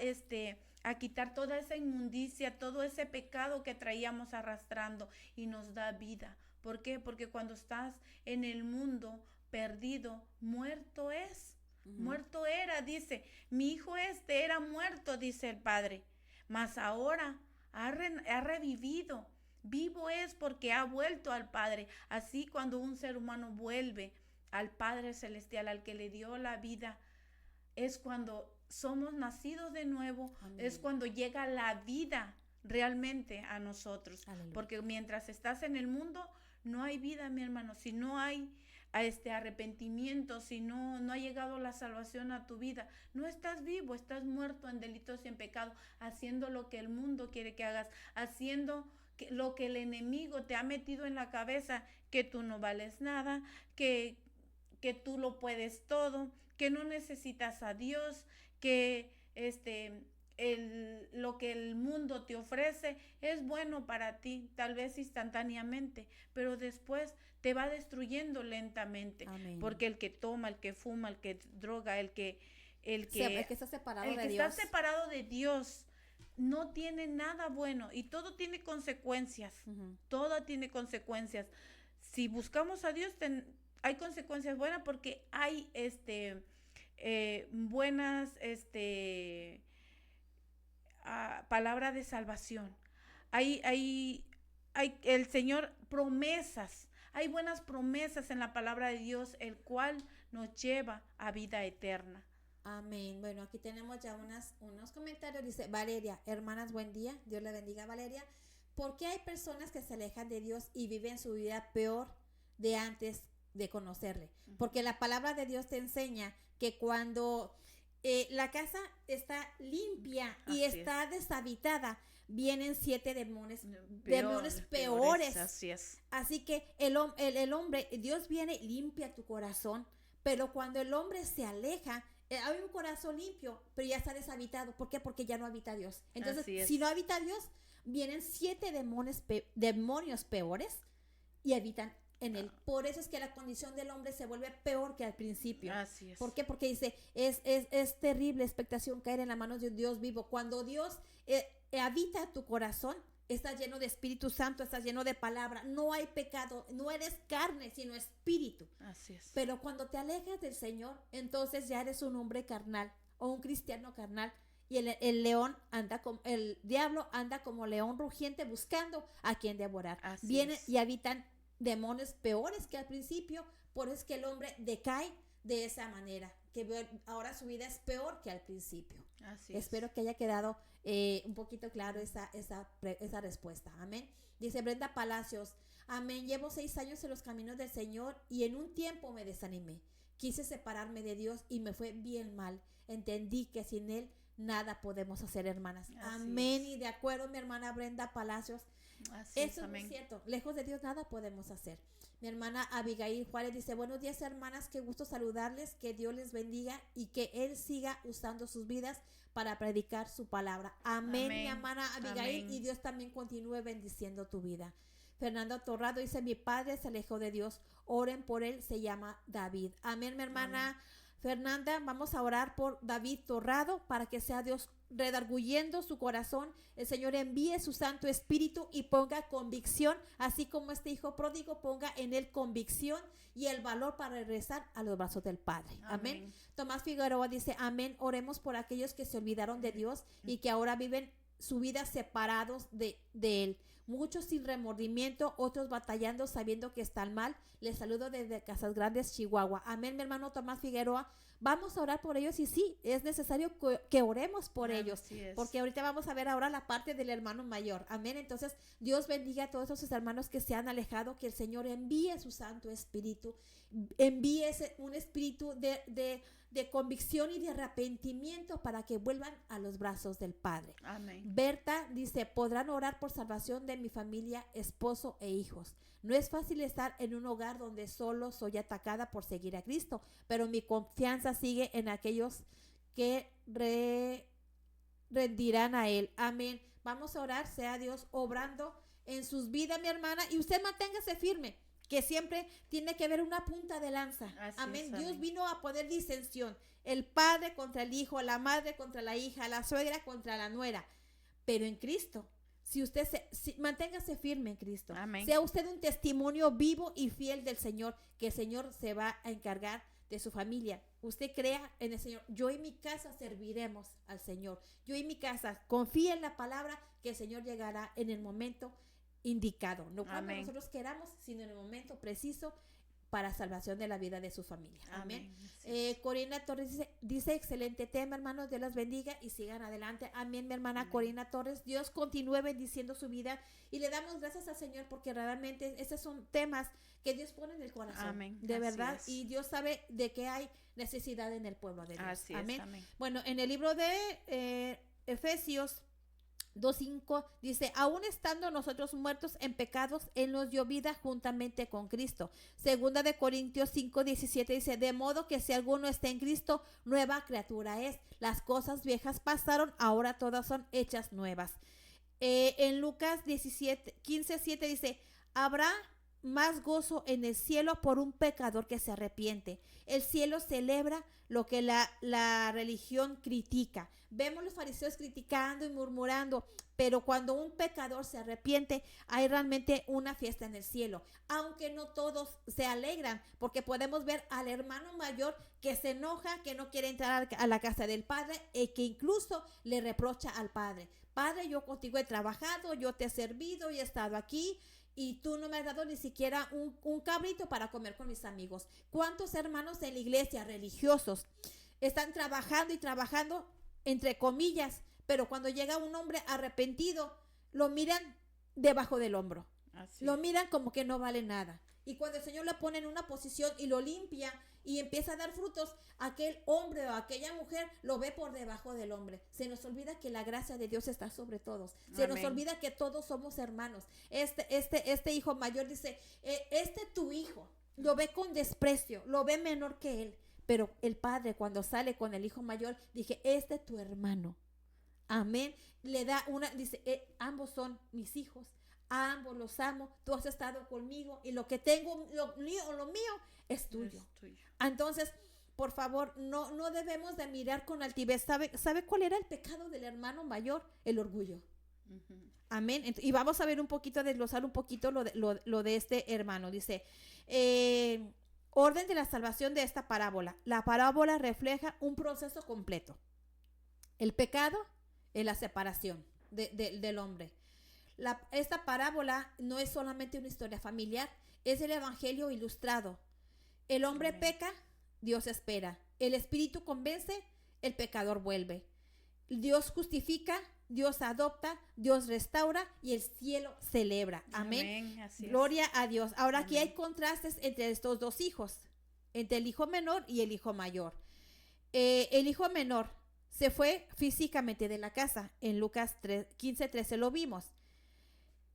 a quitar toda esa inmundicia, todo ese pecado que traíamos arrastrando y nos da vida. ¿Por qué? Porque cuando estás en el mundo perdido, muerto es, muerto era, dice, mi hijo era muerto, dice el Padre, mas ahora ha revivido, vivo es porque ha vuelto al Padre. Así cuando un ser humano vuelve al Padre Celestial, al que le dio la vida, es cuando somos nacidos de nuevo. Amén. Es cuando llega la vida realmente a nosotros. Aleluya. Porque mientras estás en el mundo no hay vida, mi hermano. Si no hay arrepentimiento, si no ha llegado la salvación a tu vida, no estás vivo, estás muerto en delitos y en pecado, haciendo lo que el mundo quiere que hagas, haciendo lo que el enemigo te ha metido en la cabeza, que tú no vales nada, que tú lo puedes todo, que no necesitas a Dios, que lo que el mundo te ofrece es bueno para ti, tal vez instantáneamente, pero después te va destruyendo lentamente. Amén. Porque el que toma, el que fuma, el que droga, el que el el que está separado el de que Dios. está separado de Dios no tiene nada bueno y todo tiene consecuencias. Ujú. Todo tiene consecuencias. Si buscamos a Dios, hay consecuencias buenas porque hay buenas palabras de salvación. Hay el Señor promesas. Hay buenas promesas en la palabra de Dios, el cual nos lleva a vida eterna. Amén. Bueno, aquí tenemos ya unos comentarios. Dice Valeria, hermanas, buen día. Dios le bendiga, Valeria. ¿Por qué hay personas que se alejan de Dios y viven su vida peor de antes de conocerle? Porque la palabra de Dios te enseña que cuando la casa está limpia y Así está deshabitada, vienen 7 demonios Peores, peores. así es. Así que el hombre, Dios viene, limpia tu corazón, pero cuando el hombre se aleja, hay un corazón limpio, pero ya está deshabitado. ¿Por qué? Porque ya no habita Dios. Entonces, si no habita Dios, vienen 7 demonios peores y habitan en él. Por eso es que la condición del hombre se vuelve peor que al principio. Así es. ¿Por qué? Porque dice, es terrible expectación caer en las manos de un Dios vivo. Cuando Dios habita tu corazón, estás lleno de Espíritu Santo, estás lleno de palabra, no hay pecado, no eres carne, sino espíritu. Así es. Pero cuando te alejas del Señor, entonces ya eres un hombre carnal o un cristiano carnal. Y el diablo anda como león rugiente buscando a quien devorar. Así Vienen es. y habitan demonios peores que al principio, por eso es que el hombre decae de esa manera, que ahora su vida es peor que al principio. Así Espero es. que haya quedado un poquito claro esa respuesta. Amén. Dice Brenda Palacios, amén, llevo 6 años en los caminos del Señor y en un tiempo me desanimé. Quise separarme de Dios y me fue bien mal. Entendí que sin Él nada podemos hacer, hermanas. Así Amén. es. Y de acuerdo, mi hermana Brenda Palacios, Así eso es amén. muy cierto. Lejos de Dios nada podemos hacer. Mi hermana Abigail Juárez dice, buenos días, hermanas, qué gusto saludarles, que Dios les bendiga y que Él siga usando sus vidas para predicar su palabra. Amén, mi hermana Abigail, Amén. y Dios también continúe bendiciendo tu vida. Fernando Torrado dice, mi padre se alejó de Dios, oren por él, se llama David. Amén, mi hermana Fernanda, vamos a orar por David Torrado para que sea Dios redarguyendo su corazón, el Señor envíe su Santo Espíritu y ponga convicción, así como este hijo pródigo ponga en él convicción y el valor para regresar a los brazos del Padre. Amén. Tomás Figueroa dice, amén, oremos por aquellos que se olvidaron de Dios y que ahora viven su vida separados de Él. Muchos sin remordimiento, otros batallando sabiendo que están mal. Les saludo desde Casas Grandes, Chihuahua. Amén, mi hermano Tomás Figueroa. Vamos a orar por ellos y sí, es necesario que oremos por ellos, porque ahorita vamos a ver ahora la parte del hermano mayor. Amén. Entonces, Dios bendiga a todos esos hermanos que se han alejado, que el Señor envíe su Santo Espíritu, envíe un espíritu de convicción y de arrepentimiento para que vuelvan a los brazos del Padre. Amén. Berta dice, podrán orar por salvación de mi familia, esposo e hijos. No es fácil estar en un hogar donde solo soy atacada por seguir a Cristo, pero mi confianza sigue en aquellos que rendirán a Él. Amén. Vamos a orar, sea Dios obrando en sus vidas, mi hermana, y usted manténgase firme, que siempre tiene que haber una punta de lanza. Amén. Dios vino a poner disensión, el padre contra el hijo, la madre contra la hija, la suegra contra la nuera, pero en Cristo, si usted manténgase firme en Cristo. Amén. Sea usted un testimonio vivo y fiel del Señor, que el Señor se va a encargar de su familia. Usted crea en el Señor. Yo y mi casa serviremos al Señor. Yo y mi casa confíe en la palabra, que el Señor llegará en el momento indicado, no cuando Amén. nosotros queramos, sino en el momento preciso para salvación de la vida de su familia. Amén. Corina Torres dice, excelente tema, hermanos, Dios las bendiga y sigan adelante. Amén, mi hermana Corina Torres. Dios continúe bendiciendo su vida y le damos gracias al Señor porque realmente esos son temas que Dios pone en el corazón. Amén. De verdad. Es. Y Dios sabe de qué hay necesidad en el pueblo de Dios. Así amén. Es, amén. Bueno, en el libro de Efesios 2:5 dice, aún estando nosotros muertos en pecados, Él nos dio vida juntamente con Cristo. Segunda de Corintios 5:17 dice, de modo que si alguno está en Cristo, nueva criatura es. Las cosas viejas pasaron, ahora todas son hechas nuevas. En Lucas 15:7 dice, habrá más gozo en el cielo por un pecador que se arrepiente. El cielo celebra lo que la religión critica. Vemos los fariseos criticando y murmurando, pero cuando un pecador se arrepiente, hay realmente una fiesta en el cielo. Aunque no todos se alegran, porque podemos ver al hermano mayor que se enoja, que no quiere entrar a la casa del padre y que incluso le reprocha al padre. Padre, yo contigo he trabajado, yo te he servido y he estado aquí, y tú no me has dado ni siquiera un cabrito para comer con mis amigos. ¿Cuántos hermanos en la iglesia religiosos están trabajando y trabajando, entre comillas, pero cuando llega un hombre arrepentido, lo miran debajo del hombro? Lo miran como que no vale nada. Y cuando el Señor lo pone en una posición y lo limpia y empieza a dar frutos, aquel hombre o aquella mujer lo ve por debajo del hombre. Se nos olvida que la gracia de Dios está sobre todos. Se nos olvida que todos somos hermanos. Este hijo mayor dice, tu hijo, lo ve con desprecio, lo ve menor que él. Pero el padre, cuando sale con el hijo mayor, dije, tu hermano. Amén. Le da dice, ambos son mis hijos. A ambos los amo, tú has estado conmigo y lo que tengo, lo mío es tuyo. Entonces, por favor, no debemos de mirar con altivez. ¿Sabe cuál era el pecado del hermano mayor? El orgullo. Amén. Y vamos a ver un poquito, desglosar un poquito lo de este hermano. Dice, orden de la salvación de esta parábola. La parábola refleja un proceso completo. El pecado es la separación del hombre. Esta parábola no es solamente una historia familiar, es el evangelio ilustrado. El hombre peca, Dios espera. El espíritu convence, el pecador vuelve. Dios justifica, Dios adopta, Dios restaura y el cielo celebra. Amén. Gloria a Dios. Ahora aquí hay contrastes entre estos dos hijos, entre el hijo menor y el hijo mayor. El hijo menor se fue físicamente de la casa. En Lucas 15:13 lo vimos.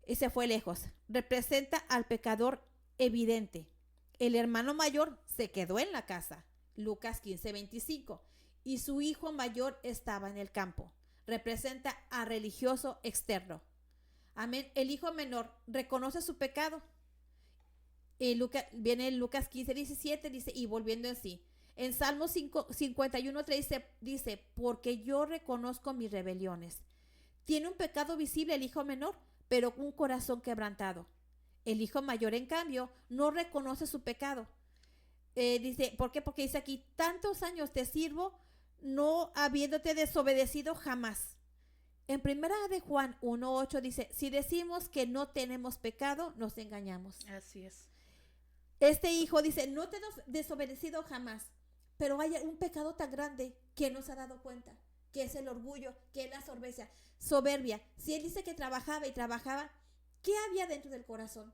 Y se fue lejos. Representa al pecador evidente. El hermano mayor se quedó en la casa. Lucas 15:25. Y su hijo mayor estaba en el campo. Representa al religioso externo. Amén. El hijo menor reconoce su pecado. Viene en Lucas 15:17, dice, y volviendo en sí. En Salmo 51:3 dice, porque yo reconozco mis rebeliones. Tiene un pecado visible el hijo menor, pero un corazón quebrantado. El hijo mayor, en cambio, no reconoce su pecado. Dice, ¿por qué? Porque dice aquí, tantos años te sirvo, no habiéndote desobedecido jamás. En primera de Juan 1:8 dice, si decimos que no tenemos pecado, nos engañamos. Así es. Este hijo dice, no te he desobedecido jamás, pero hay un pecado tan grande que no se ha dado cuenta, que es el orgullo, que es la soberbia. Si él dice que trabajaba y trabajaba, ¿qué había dentro del corazón?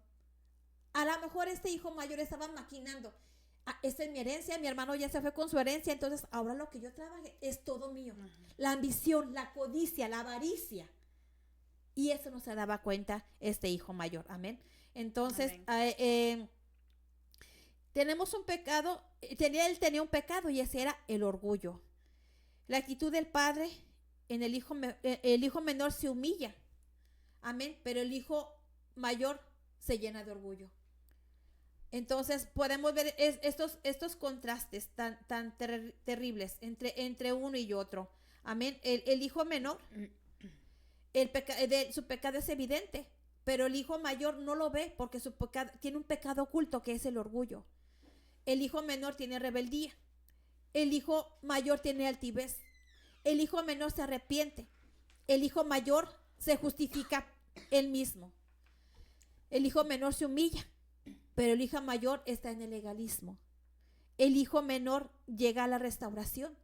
A lo mejor este hijo mayor estaba maquinando, esta es mi herencia, mi hermano ya se fue con su herencia, entonces ahora lo que yo trabaje es todo mío. La ambición, la codicia, la avaricia. Y eso no se daba cuenta este hijo mayor. Amén. Entonces, tenemos un pecado, él tenía un pecado y ese era el orgullo. La actitud del padre en el hijo menor se humilla. Amén. Pero el hijo mayor se llena de orgullo. Entonces podemos ver estos contrastes tan terribles entre uno y otro. Amén. El hijo menor, su pecado es evidente, pero el hijo mayor no lo ve porque su pecado tiene un pecado oculto que es el orgullo. El hijo menor tiene rebeldía. El hijo mayor tiene altivez. El hijo menor se arrepiente. El hijo mayor se justifica él mismo. El hijo menor se humilla, pero el hijo mayor está en el legalismo. El hijo menor llega a la restauración,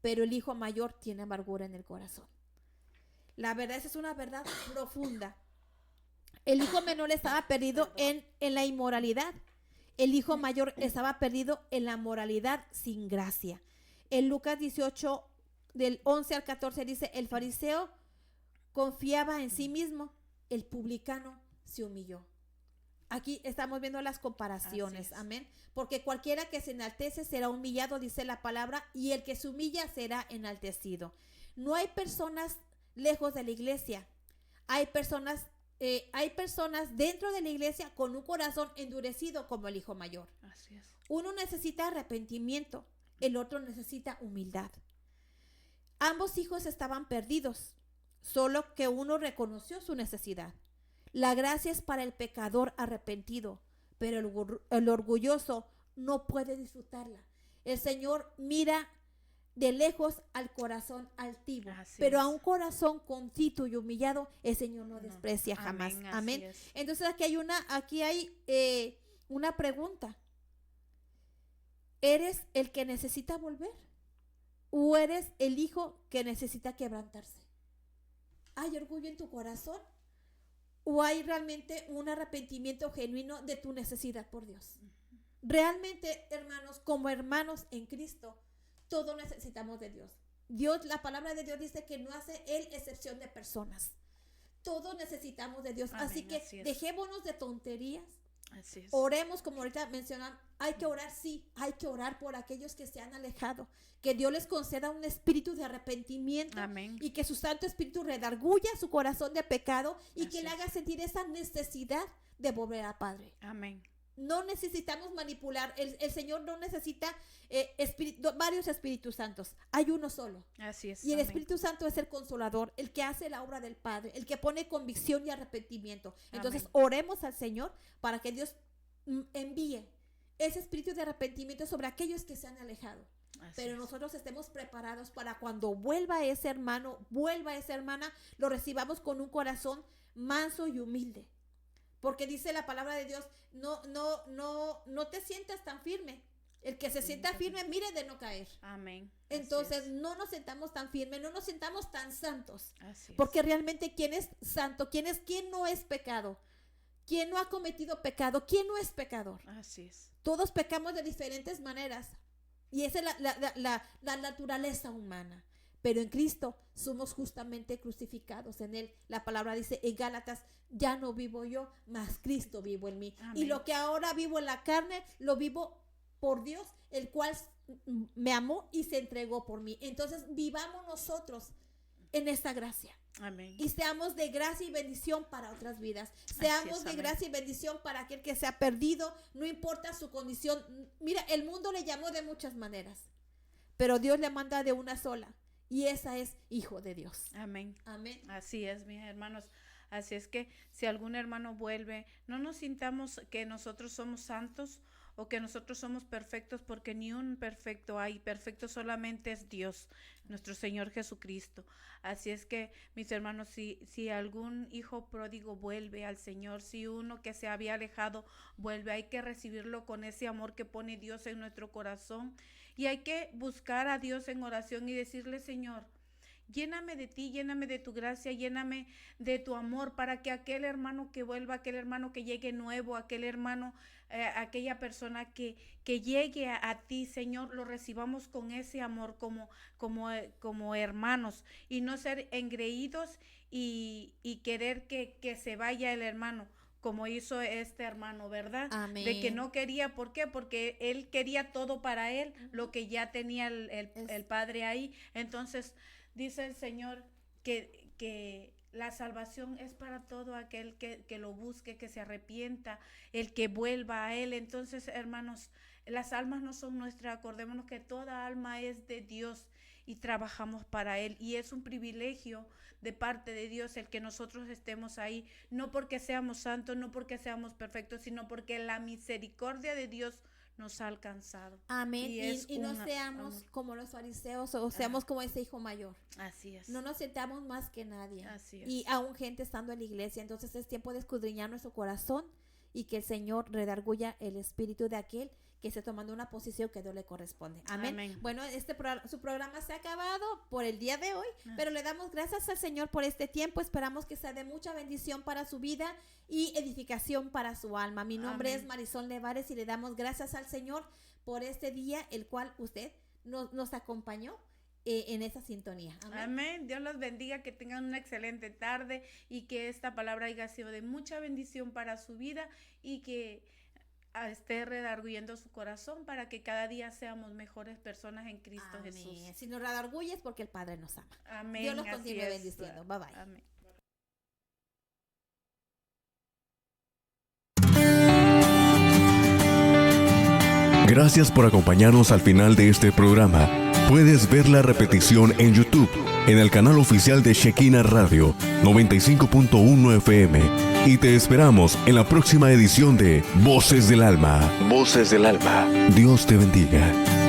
pero el hijo mayor tiene amargura en el corazón. La verdad, esa es una verdad profunda. El hijo menor estaba perdido en la inmoralidad. El hijo mayor estaba perdido en la moralidad sin gracia. En Lucas 18, del 11 al 14 dice, el fariseo confiaba en sí mismo, el publicano se humilló. Aquí estamos viendo las comparaciones, amén. Porque cualquiera que se enaltece será humillado, dice la palabra, y el que se humilla será enaltecido. No hay personas lejos de la iglesia. Hay personas hay personas dentro de la iglesia con un corazón endurecido como el hijo mayor. Así es. Uno necesita arrepentimiento, el otro necesita humildad. Ambos hijos estaban perdidos, solo que uno reconoció su necesidad. La gracia es para el pecador arrepentido, pero el orgulloso no puede disfrutarla. El Señor mira de lejos al corazón altivo, Así pero es. a un corazón contrito y humillado, el Señor no desprecia jamás. Amén, Amén. así es. Entonces aquí hay una pregunta. ¿Eres el que necesita volver? ¿O eres el hijo que necesita quebrantarse? ¿Hay orgullo en tu corazón? ¿O hay realmente un arrepentimiento genuino de tu necesidad por Dios? Realmente, hermanos, como hermanos en Cristo, todos necesitamos de Dios. Dios, la palabra de Dios dice que no hace Él excepción de personas. Todos necesitamos de Dios. Amén, así que así es. dejémonos de tonterías. Así es. Oremos, como ahorita mencionan, hay que orar, sí, hay que orar por aquellos que se han alejado, que Dios les conceda un espíritu de arrepentimiento. Amén. Y que su Santo Espíritu redarguya su corazón de pecado y Así que le es. haga sentir esa necesidad de volver al Padre. Amén. No necesitamos manipular, el Señor no necesita varios Espíritus Santos, hay uno solo. Así es. Y el amén. Espíritu Santo es el consolador, el que hace la obra del Padre, el que pone convicción y arrepentimiento. Entonces, Amén. oremos al Señor para que Dios envíe ese espíritu de arrepentimiento sobre aquellos que se han alejado. Así Pero es. nosotros estemos preparados para cuando vuelva ese hermano, vuelva esa hermana, lo recibamos con un corazón manso y humilde. Porque dice la palabra de Dios, no te sientas tan firme. El que se sienta firme, mire de no caer. Amén. Así Entonces, es. no nos sentamos tan firmes, no nos sentamos tan santos. Así es. Porque realmente, ¿quién es santo? ¿Quién no es pecado? ¿Quién no ha cometido pecado? ¿Quién no es pecador? Así es. Todos pecamos de diferentes maneras. Y esa es la naturaleza humana. Pero en Cristo somos justamente crucificados en Él. La palabra dice en Gálatas, ya no vivo yo, mas Cristo vivo en mí. Amén. Y lo que ahora vivo en la carne, lo vivo por Dios, el cual me amó y se entregó por mí. Entonces vivamos nosotros en esta gracia. Amén. Y seamos de gracia y bendición para otras vidas. Seamos es, de amén. gracia y bendición para aquel que se ha perdido, no importa su condición. Mira, el mundo le llamó de muchas maneras, pero Dios le manda de una sola. Y esa es hijo de Dios. Amén. Amén. Así es, mis hermanos. Así es que si algún hermano vuelve, no nos sintamos que nosotros somos santos o que nosotros somos perfectos, porque ni un perfecto hay. Perfecto solamente es Dios, nuestro Señor Jesucristo. Así es que, mis hermanos, si algún hijo pródigo vuelve al Señor, si uno que se había alejado vuelve, hay que recibirlo con ese amor que pone Dios en nuestro corazón. Y hay que buscar a Dios en oración y decirle, Señor, lléname de ti, lléname de tu gracia, lléname de tu amor, para que aquel hermano que vuelva, aquel hermano que llegue nuevo, aquel hermano, aquella persona que llegue a ti, Señor, lo recibamos con ese amor como hermanos, y no ser engreídos y querer que se vaya el hermano, como hizo este hermano, ¿verdad? Amén. De que no quería, ¿por qué? Porque él quería todo para él, lo que ya tenía el Padre ahí. Entonces, dice el Señor que la salvación es para todo aquel que lo busque, que se arrepienta, el que vuelva a Él. Entonces, hermanos, las almas no son nuestras, acordémonos que toda alma es de Dios y trabajamos para Él, y es un privilegio de parte de Dios el que nosotros estemos ahí, no porque seamos santos, no porque seamos perfectos, sino porque la misericordia de Dios nos ha alcanzado. Amén. Y no un seamos amor. como los fariseos o seamos como ese hijo mayor. Así es. No nos sentamos más que nadie. Así es. Y aún gente estando en la iglesia. Entonces es tiempo de escudriñar nuestro corazón y que el Señor redarguya el espíritu de aquel que esté tomando una posición que Dios le corresponde. Amén. Amén. Bueno, su programa se ha acabado por el día de hoy, pero le damos gracias al Señor por este tiempo. Esperamos que sea de mucha bendición para su vida y edificación para su alma. Mi nombre Amén. es Marisol Nevares y le damos gracias al Señor por este día, el cual usted nos acompañó en esa sintonía. Amén. Amén. Dios los bendiga, que tengan una excelente tarde y que esta palabra haya sido de mucha bendición para su vida y que esté redarguyendo su corazón para que cada día seamos mejores personas en Cristo Amén. Jesús. Si nos redarguye es porque el Padre nos ama. Amén. Dios los así continúe es. bendiciendo. Bye bye. Amén. Gracias por acompañarnos al final de este programa. Puedes ver la repetición en YouTube, en el canal oficial de Shekinah Radio 95.1 FM. Y te esperamos en la próxima edición de Voces del Alma. Voces del Alma. Dios te bendiga.